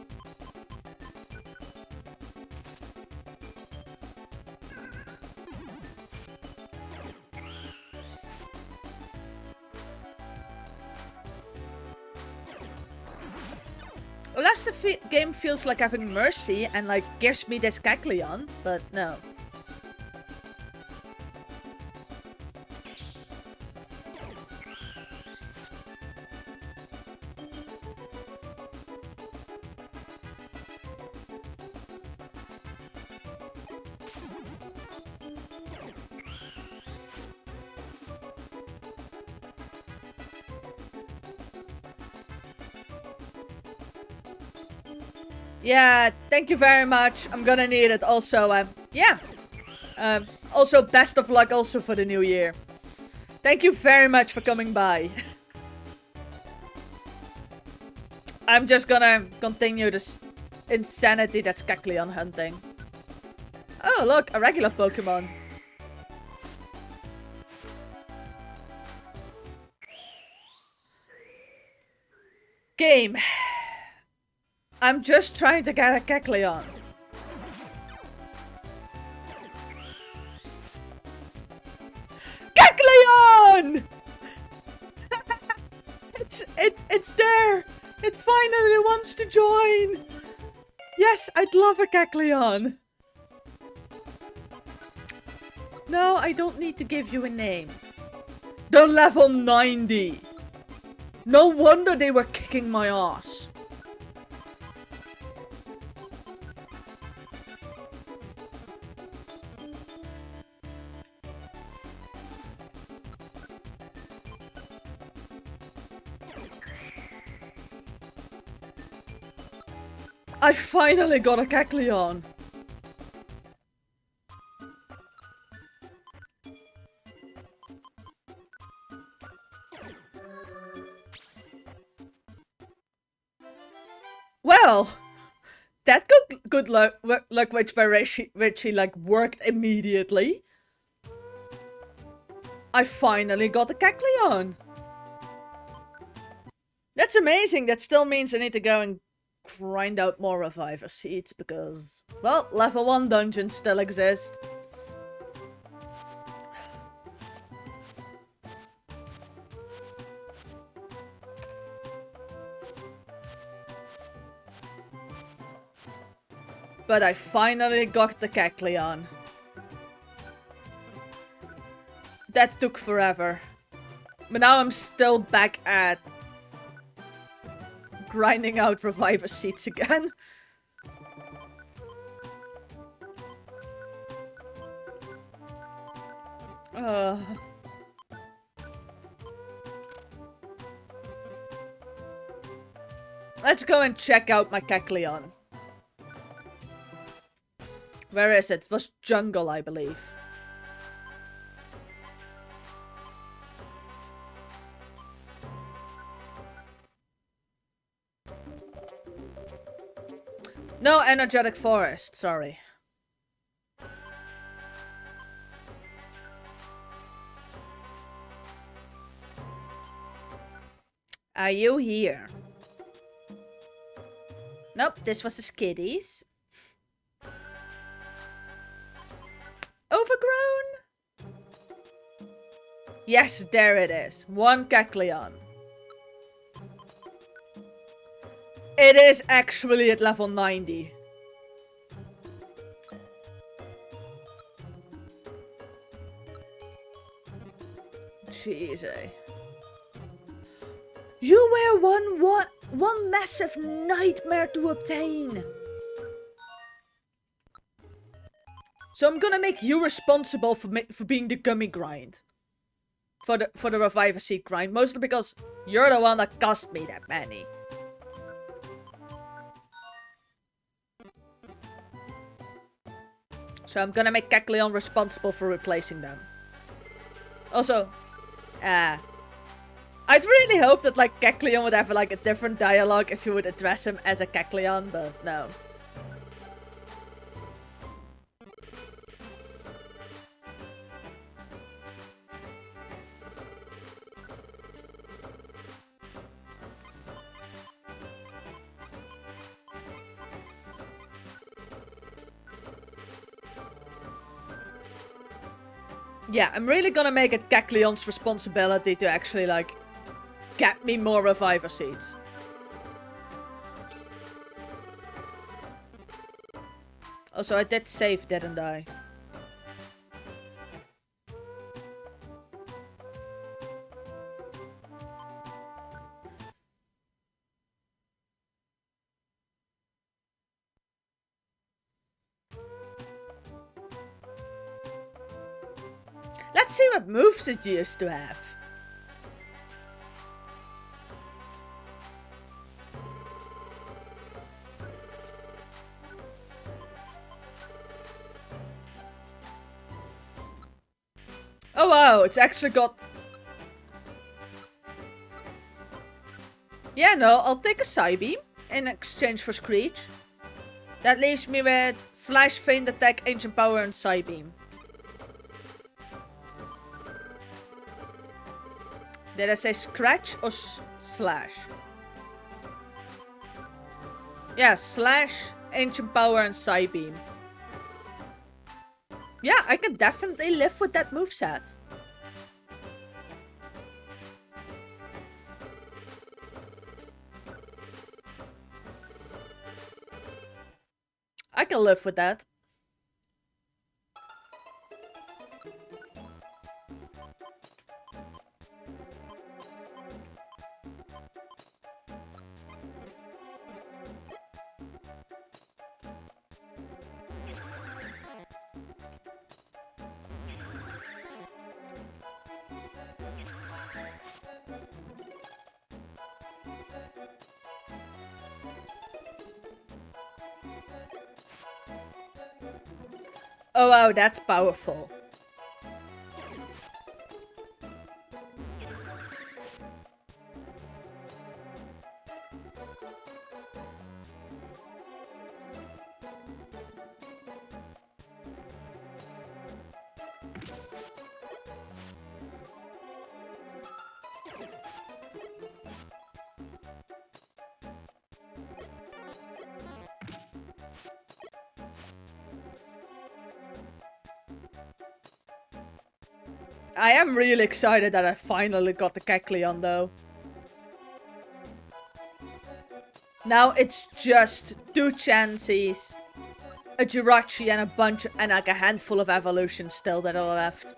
Unless the game feels like having mercy and, like, gives me this Kecleon, but no. Yeah, thank you very much. I'm gonna need it also. Yeah. Also, best of luck also for the new year. Thank you very much for coming by. I'm just gonna continue this insanity that's Kecleon hunting. Oh, look, a regular Pokemon. Game. I'm just trying to get a Kecleon. Kecleon! It's there! It finally wants to join! Yes, I'd love a Kecleon. No, I don't need to give you a name. They're level 90. No wonder they were kicking my ass. I finally got a Kecleon. Well, that good luck which by Richie like worked immediately. I finally got a Kecleon. That's amazing. That still means I need to go and grind out more reviver seeds because, well, level 1 dungeons still exist. But I finally got the Kecleon. That took forever. But now I'm still back at grinding out reviver seeds again. Let's go and check out my Kecleon. Where is it? It was jungle, I believe. No, energetic forest, sorry. Are you here? Nope, this was the skitties. Overgrown? Yes, there it is. One Kecleon. It is actually at level 90. Jeez, eh. You were one massive nightmare to obtain. So I'm gonna make you responsible for being the gummy grind. For the reviver seed grind. Mostly because you're the one that cost me that many. So I'm gonna make Kecleon responsible for replacing them. Also, I'd really hope that like Kecleon would have like a different dialogue if you would address him as a Kecleon, but no. Yeah, I'm really gonna make it Kecleon's responsibility to actually, like, get me more reviver seeds. Also, I did save, didn't I? Let's see what moves it used to have. Oh wow, it's actually got... Yeah, no, I'll take a Psybeam in exchange for Screech. That leaves me with Slash, Feint Attack, Ancient Power, and Psybeam. Did I say Scratch or Slash? Yeah, Slash, Ancient Power, and Psybeam. Yeah, I can definitely live with that moveset. I can live with that. Oh wow, that's powerful. I am really excited that I finally got the Kecleon though. Now it's just 2 Chanseys, a Jirachi, and a bunch, and like a handful of evolutions still that are left.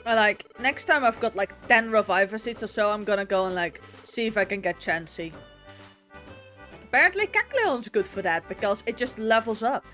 Like, next time I've got like 10 Reviver Seeds or so, I'm gonna go and like, see if I can get Chansey. Apparently Kecleon's good for that, because it just levels up.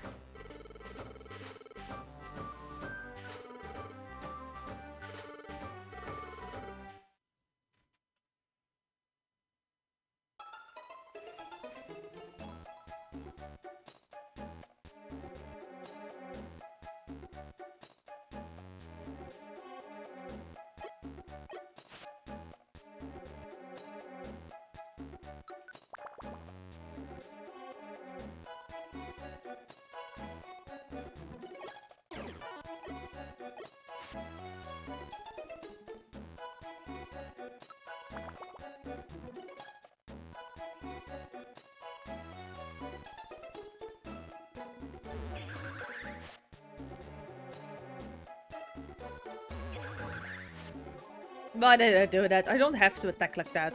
Why did I do that? I don't have to attack like that.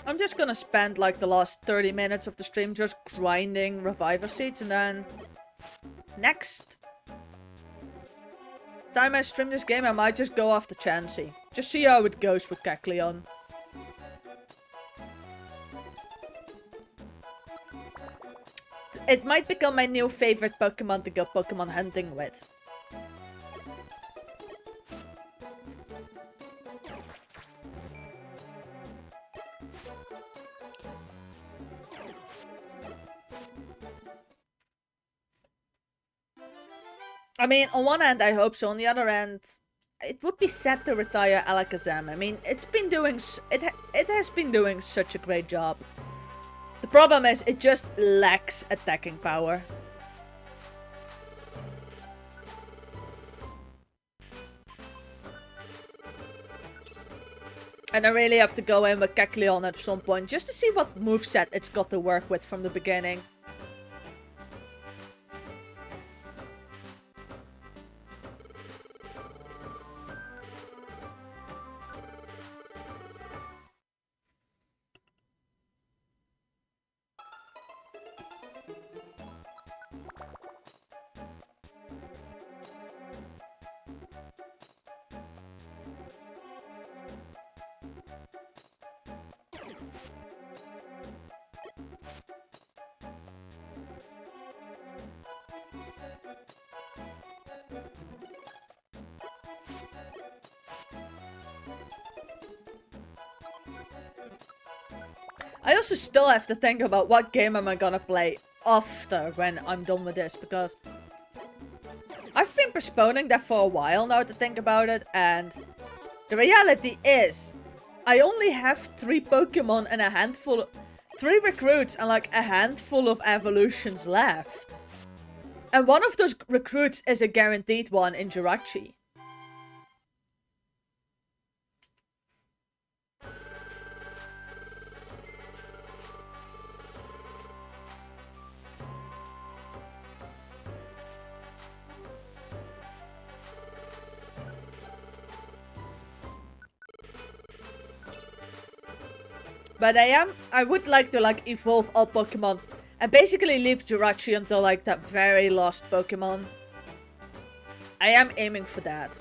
I'm just gonna spend like the last 30 minutes of the stream just grinding Reviver Seeds, and then next time I stream this game I might just go after Chansey. Just see how it goes with Kecleon. It might become my new favorite Pokemon to go Pokemon hunting with. I mean, on one end, I hope so. On the other end, it would be sad to retire Alakazam. I mean, it's been doing... It has been doing such a great job. The problem is, it just lacks attacking power. And I really have to go in with Kecleon at some point, just to see what moveset it's got to work with from the beginning. I also still have to think about what game am I gonna play after when I'm done with this, because I've been postponing that for a while now to think about it, and the reality is I only have 3 Pokemon and a handful... 3 recruits and like a handful of evolutions left. And one of those recruits is a guaranteed one in Jirachi. But I would like to like evolve all Pokemon and basically leave Jirachi until like that very last Pokemon. I am aiming for that.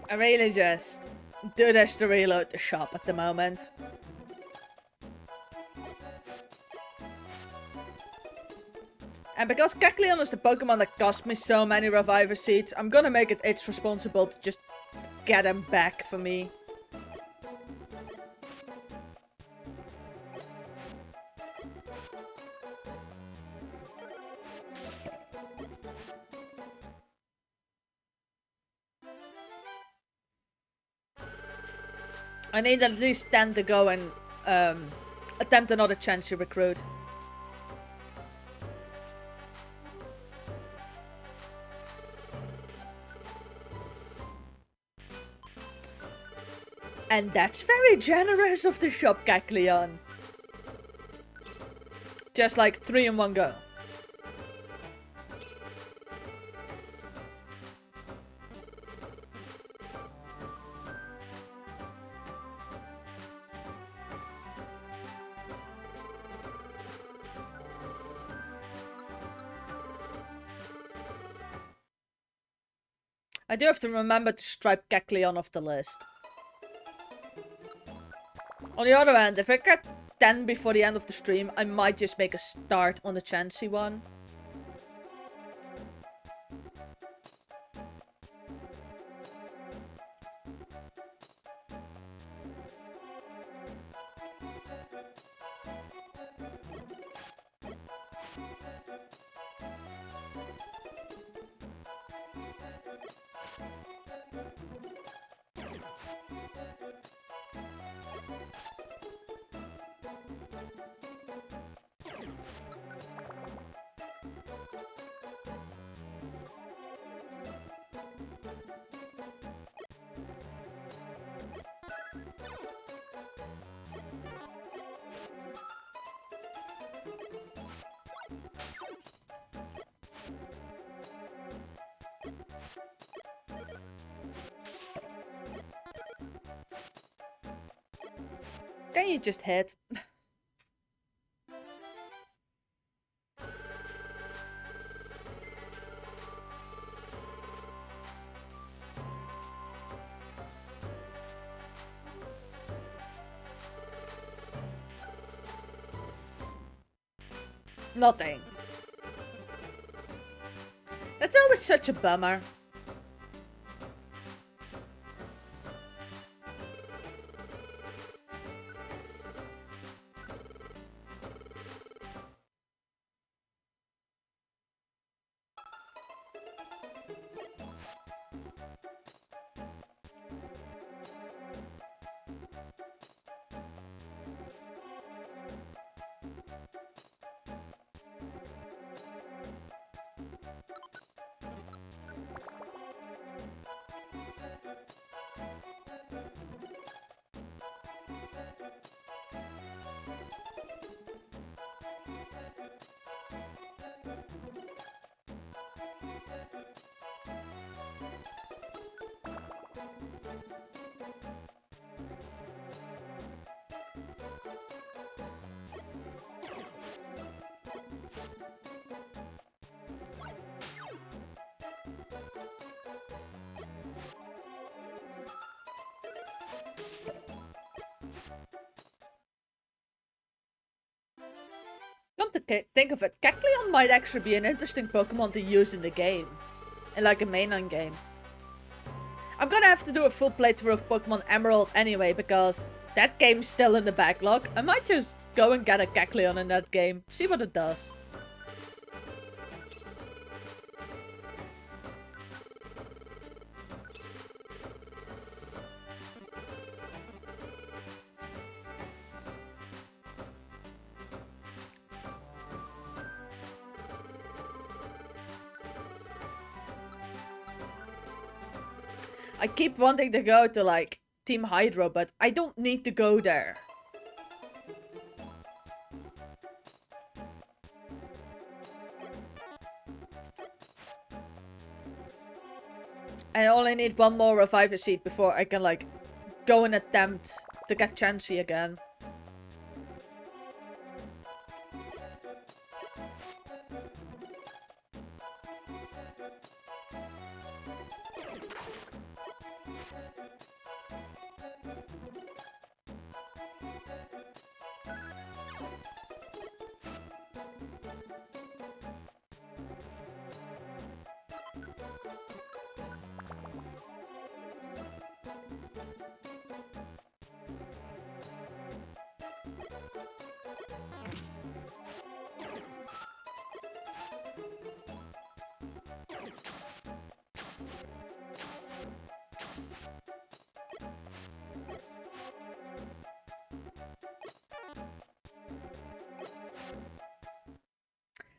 I really just do this to reload the shop at the moment. And because Kecleon is the Pokemon that cost me so many Reviver Seeds, I'm gonna make it its responsible to just get them back for me. I need at least 10 to go and attempt another chance to recruit. And that's very generous of the shop, Kecleon. Just like 3 in one go. I do have to remember to stripe Kecleon off the list. On the other hand, if I get 10 before the end of the stream, I might just make a start on the Chansey one. Can you just hit? Nothing. That's always such a bummer. Come to think of it, Kecleon might actually be an interesting Pokemon to use in the game. In like a mainline game. I'm gonna have to do a full playthrough of Pokemon Emerald anyway, because that game's still in the backlog. I might just go and get a Kecleon in that game, see what it does. I keep wanting to go to like Team Hydro, but I don't need to go there. I only need one more Reviver Seed before I can like go and attempt to get Chansey again.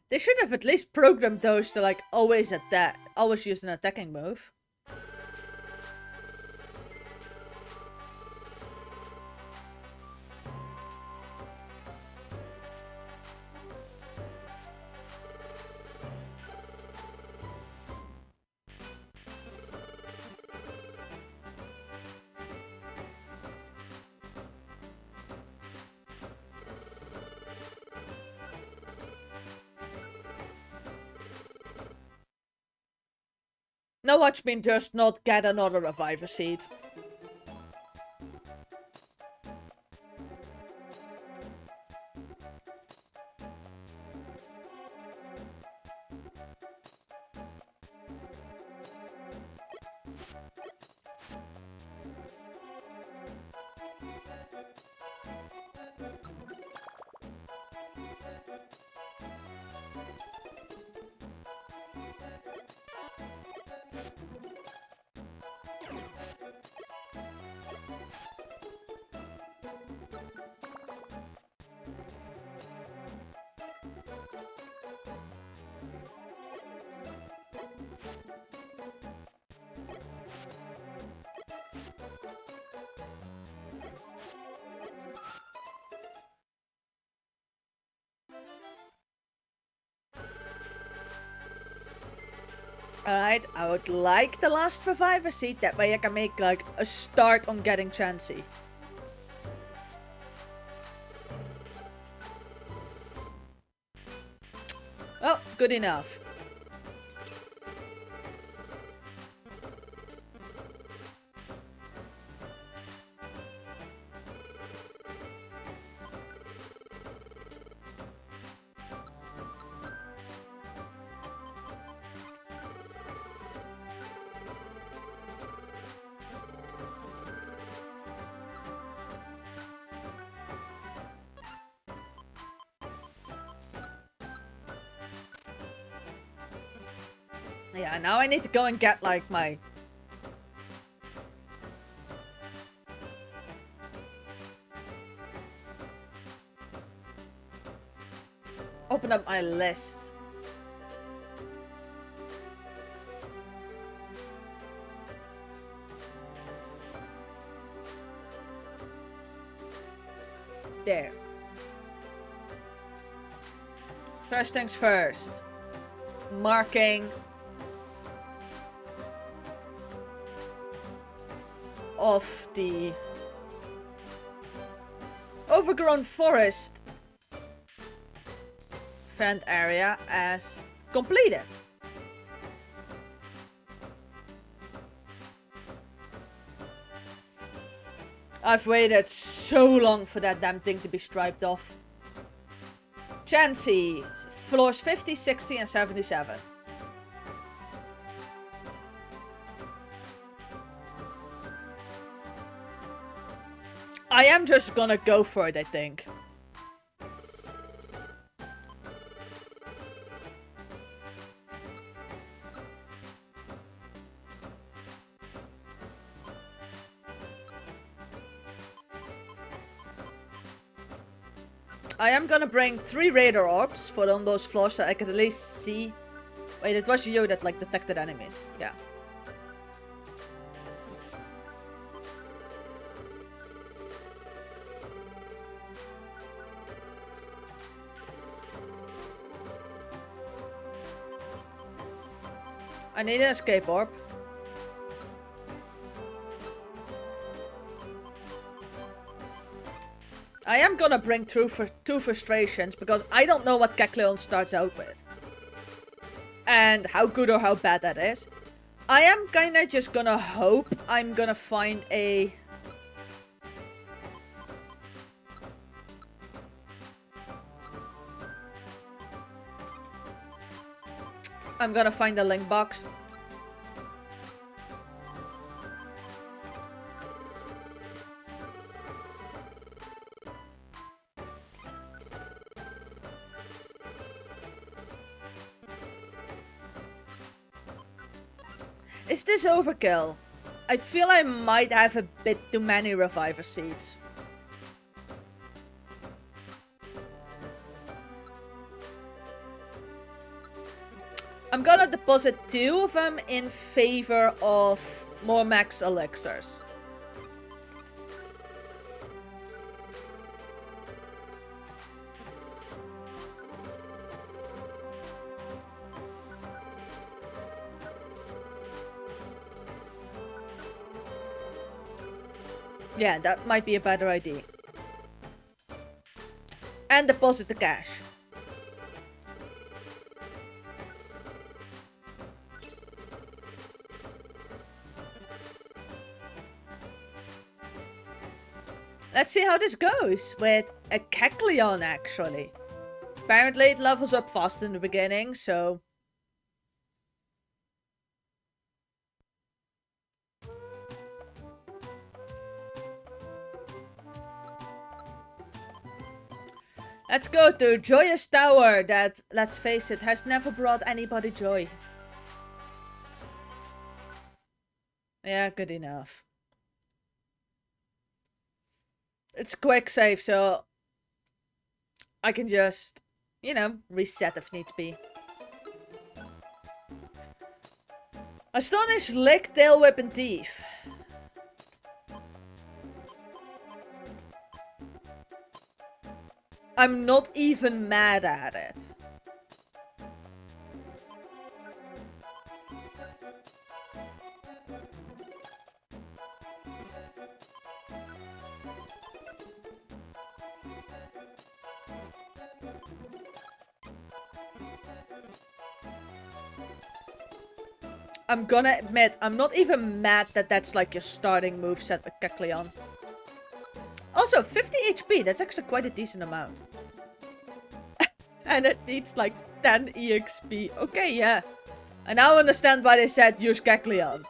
They should have at least programmed those to like always use an attacking move. Now watch me just not get another reviver seed. Alright, I would like the last reviver seed. That way I can make like a start on getting Chansey. Oh, good enough. Yeah, now I need to go and get like my... Open up my list. There. First things first. Marking of the overgrown forest vent area as completed. I've waited so long for that damn thing to be striped off. Chansey, floors 50, 60 and 77. I am just gonna go for it, I think. I am gonna bring 3 radar orbs for on those floors so I can at least see. Wait, it was you that like detected enemies. Yeah. I need an escape orb. I am gonna bring through for 2 frustrations because I don't know what Kecleon starts out with. And how good or how bad that is. I am kinda just gonna hope I'm gonna find a... I'm gonna find a link box. Is this overkill? I feel I might have a bit too many reviver seeds. I'm gonna deposit 2 of them in favor of more max elixirs. Yeah, that might be a better idea. And deposit the cash. Let's see how this goes with a Kecleon, actually. Apparently it levels up fast in the beginning, so... Let's go to Joyous Tower that, let's face it, has never brought anybody joy. Yeah, good enough. It's a quick save, so I can just, you know, reset if need be. Astonish, Lick, Tail Whip, and Thief. I'm not even mad at it. I'm gonna admit, I'm not even mad that that's like your starting moveset with Kecleon. Also, 50 HP, that's actually quite a decent amount. And it needs like 10 EXP. Okay, yeah. I now understand why they said use Kecleon.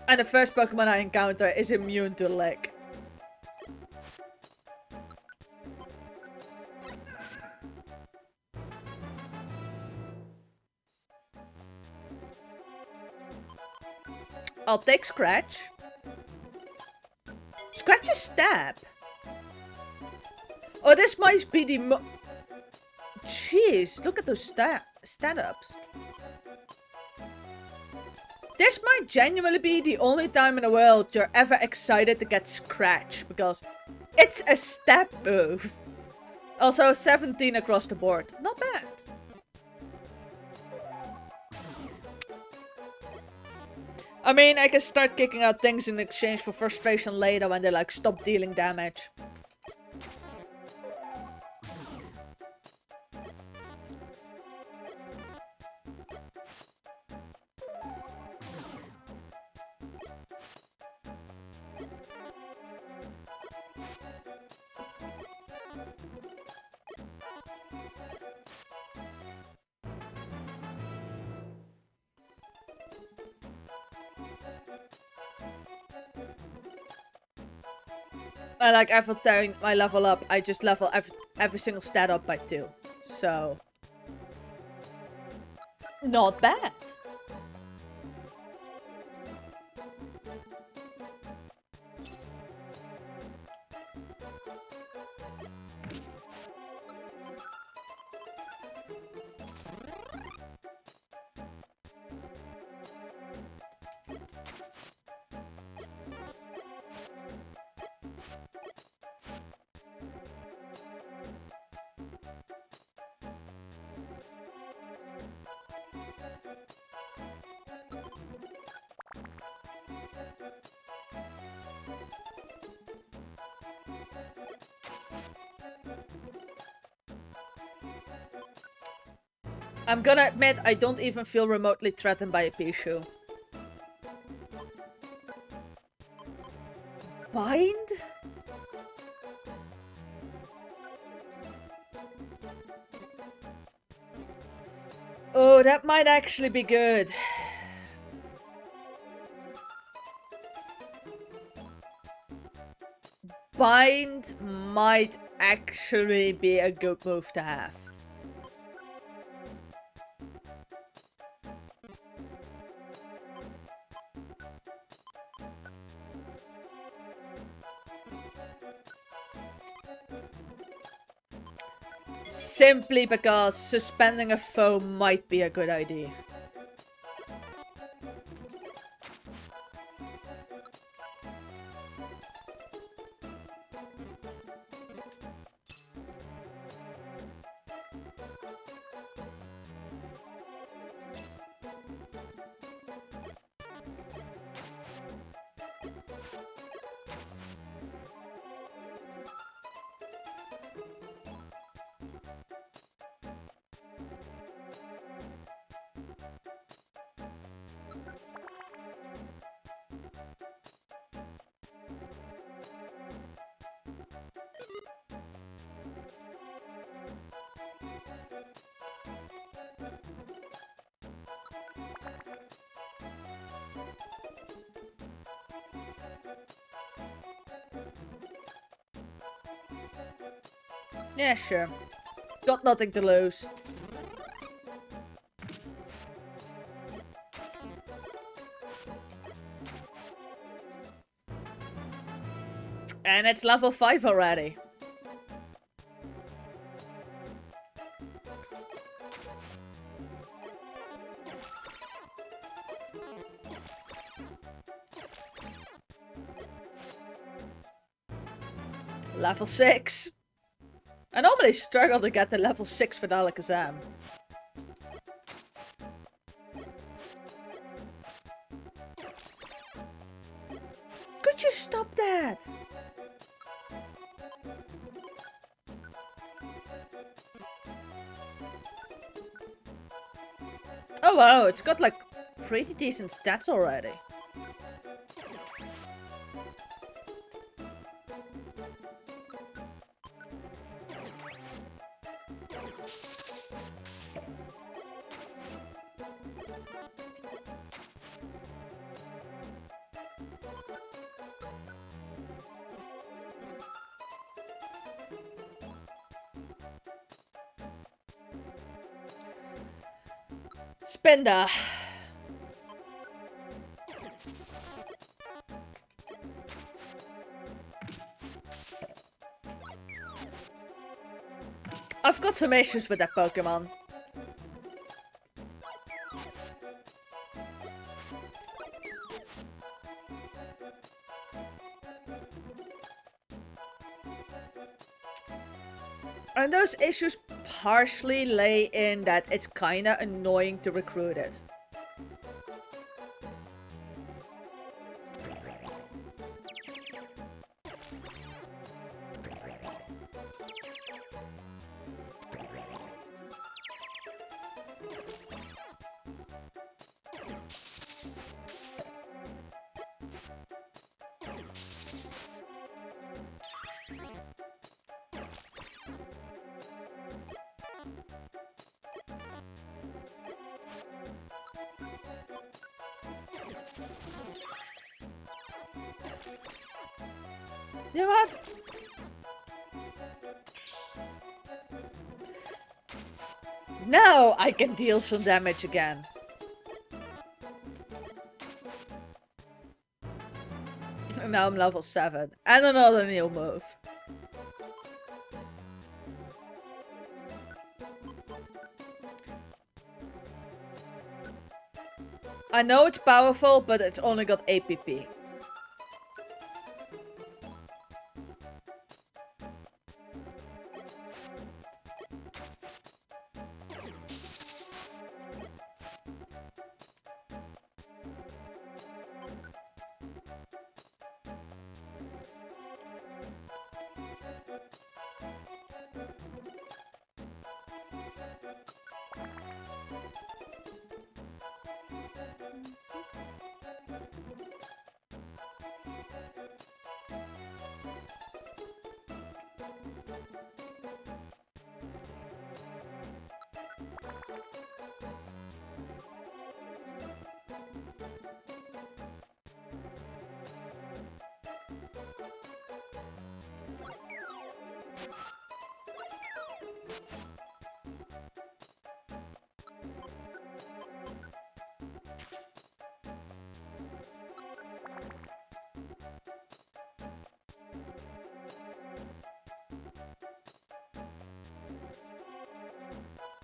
And the first Pokemon I encounter is immune to Lick. I'll take Scratch. Scratch is stab. Oh, this might be the Jeez, look at those stat-ups. This might genuinely be the only time in the world you're ever excited to get Scratch, because it's a stab move. Also, 17 across the board. Not bad. I mean, I can start kicking out things in exchange for frustration later when they like stop dealing damage. I like every time I level up, I just level every single stat up by 2. So... not bad. I'm gonna admit, I don't even feel remotely threatened by a Pichu. Bind? Oh, that might actually be good. Bind might actually be a good move to have. Simply because suspending a foe might be a good idea. Yeah, sure. Got nothing to lose. And it's level 5 already. Level 6. I normally struggle to get to level 6 with Alakazam. Could you stop that? Oh wow, it's got like pretty decent stats already. Spinda. I've got some issues with that Pokemon. And those issues partially lay in that it's kinda annoying to recruit it. You know what? Now I can deal some damage again. And now I'm level 7. And another new move. I know it's powerful, but it's only got APP.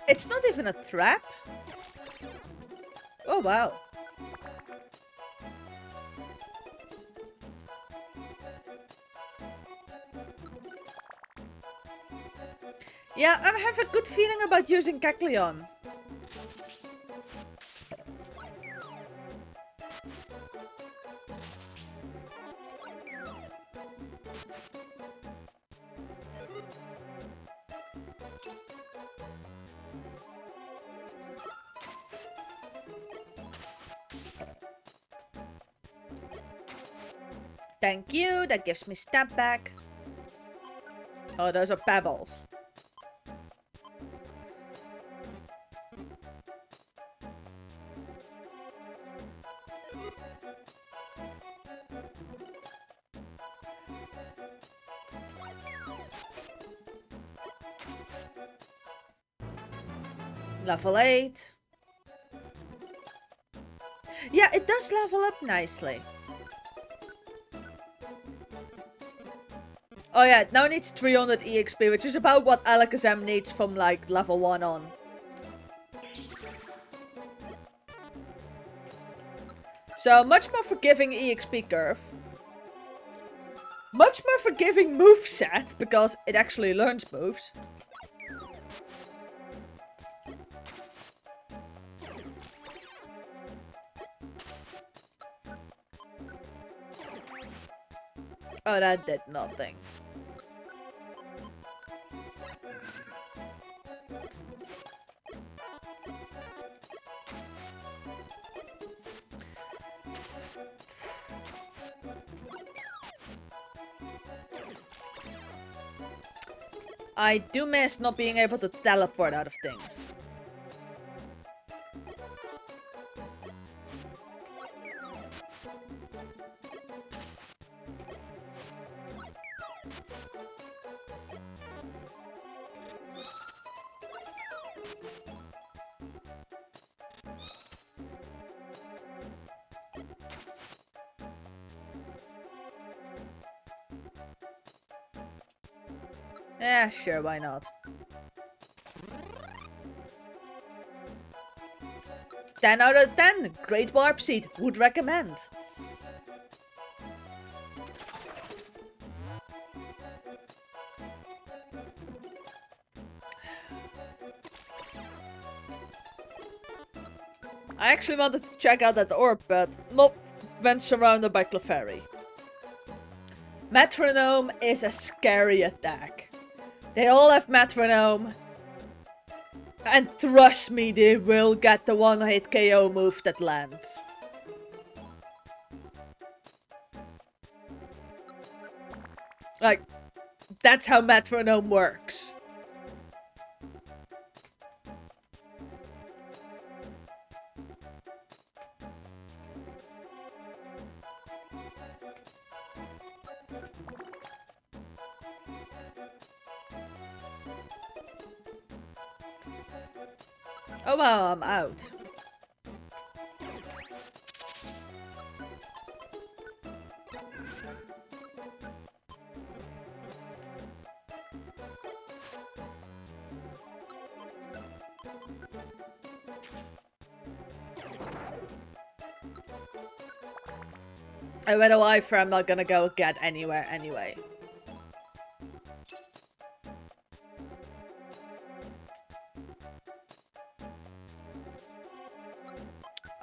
It's not even a trap? Oh wow. Yeah, I have a good feeling about using Kecleon. Thank you, that gives me stab back. Oh, those are pebbles. Level 8. Yeah, it does level up nicely. Oh yeah, it now needs 300 EXP, which is about what Alakazam needs from like level 1 on. So, much more forgiving EXP curve. Much more forgiving moveset, because it actually learns moves. Oh, that did nothing. I do miss not being able to teleport out of things. Yeah, sure, why not? 10 out of 10! Great Warp Seed, would recommend. I actually wanted to check out that orb, but nope, went surrounded by Clefairy. Metronome is a scary attack. They all have Metronome. And trust me, they will get the one-hit KO move that lands. Like, that's how Metronome works. Oh well, I'm out. I went away for I'm not gonna go get anywhere anyway.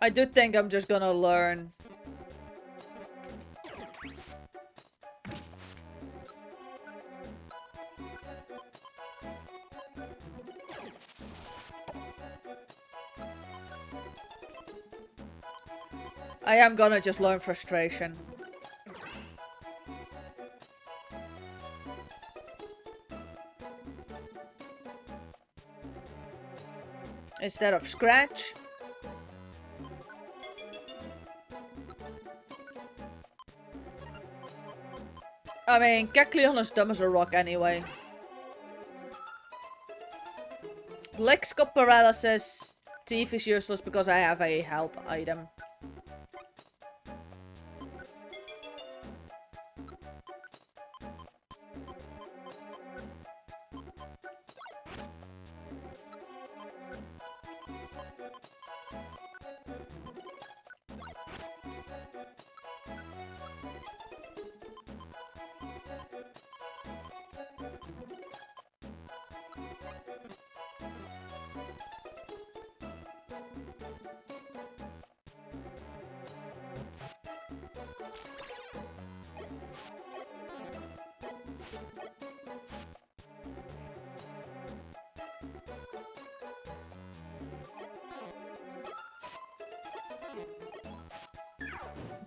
I do think I'm just gonna learn. I am gonna just learn Frustration. Instead of Scratch. I mean, Kecleon is dumb as a rock anyway. Lex got paralysis. Thief is useless because I have a health item.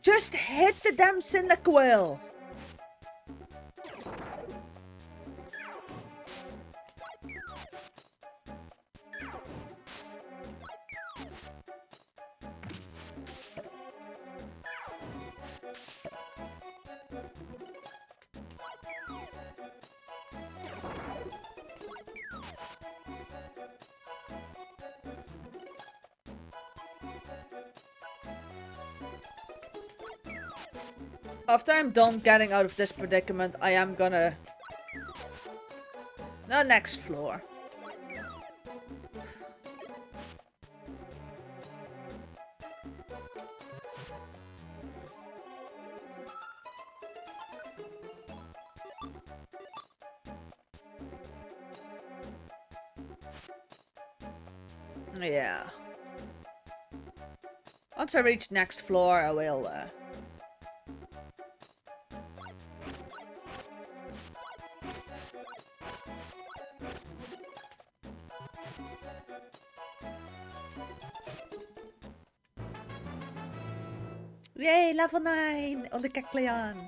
Just hit the damn Cyndaquil! After I'm done getting out of this predicament, I am gonna... The next floor. Yeah. Once I reach next floor, I will, Yay, level 9 on the Kecleon.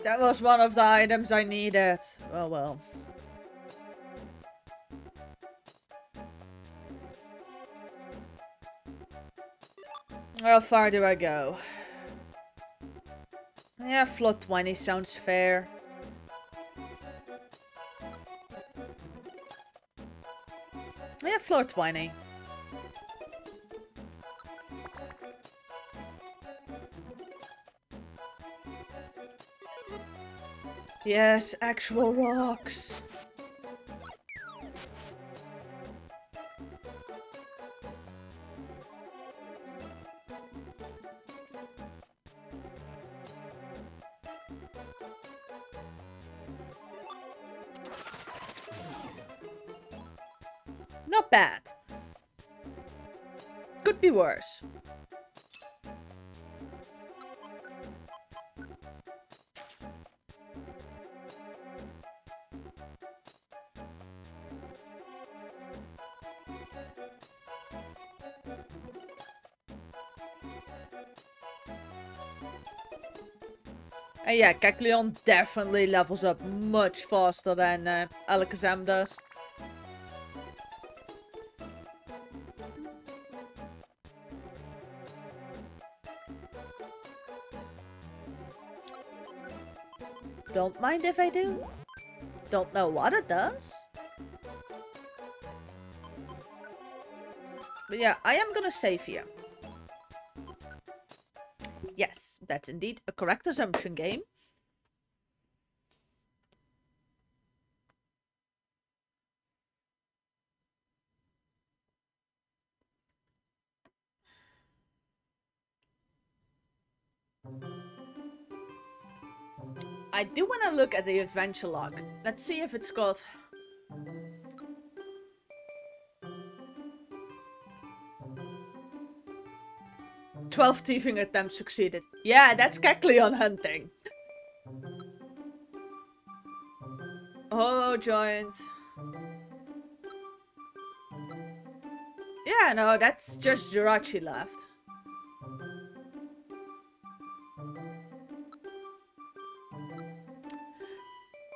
That was one of the items I needed. Oh well. How far do I go? Yeah, floor 20 sounds fair. Yeah, floor 20. Yes, actual rocks. Not bad. Could be worse. And yeah, Kecleon definitely levels up much faster than Alakazam does. Don't mind if I do. Don't know what it does. But yeah, I am gonna save here. Yes, that's indeed a correct assumption, game. I do want to look at the adventure log. Let's see if it's got... "12 thieving attempts succeeded." Yeah, that's Kecleon hunting. Oh, giant. Yeah, no, that's just Jirachi left.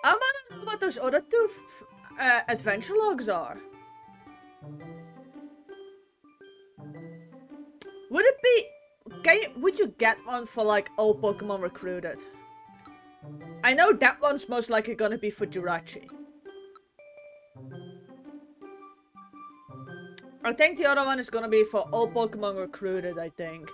I wanna know what those other two adventure logs are. Would it be... would you get one for like all Pokemon recruited? I know that one's most likely gonna be for Jirachi. I think the other one is gonna be for all Pokemon recruited, I think.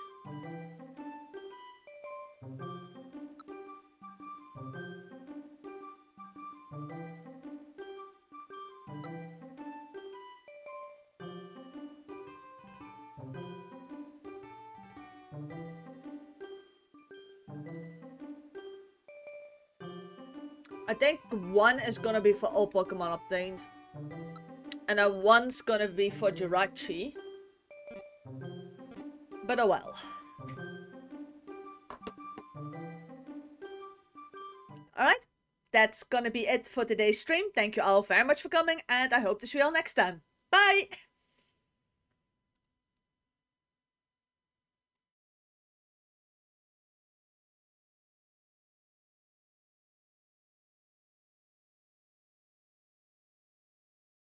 I think one is gonna be for all Pokemon obtained. And then one's gonna be for Jirachi. But oh well. Alright, that's gonna be it for today's stream. Thank you all very much for coming, and I hope to see you all next time. Bye!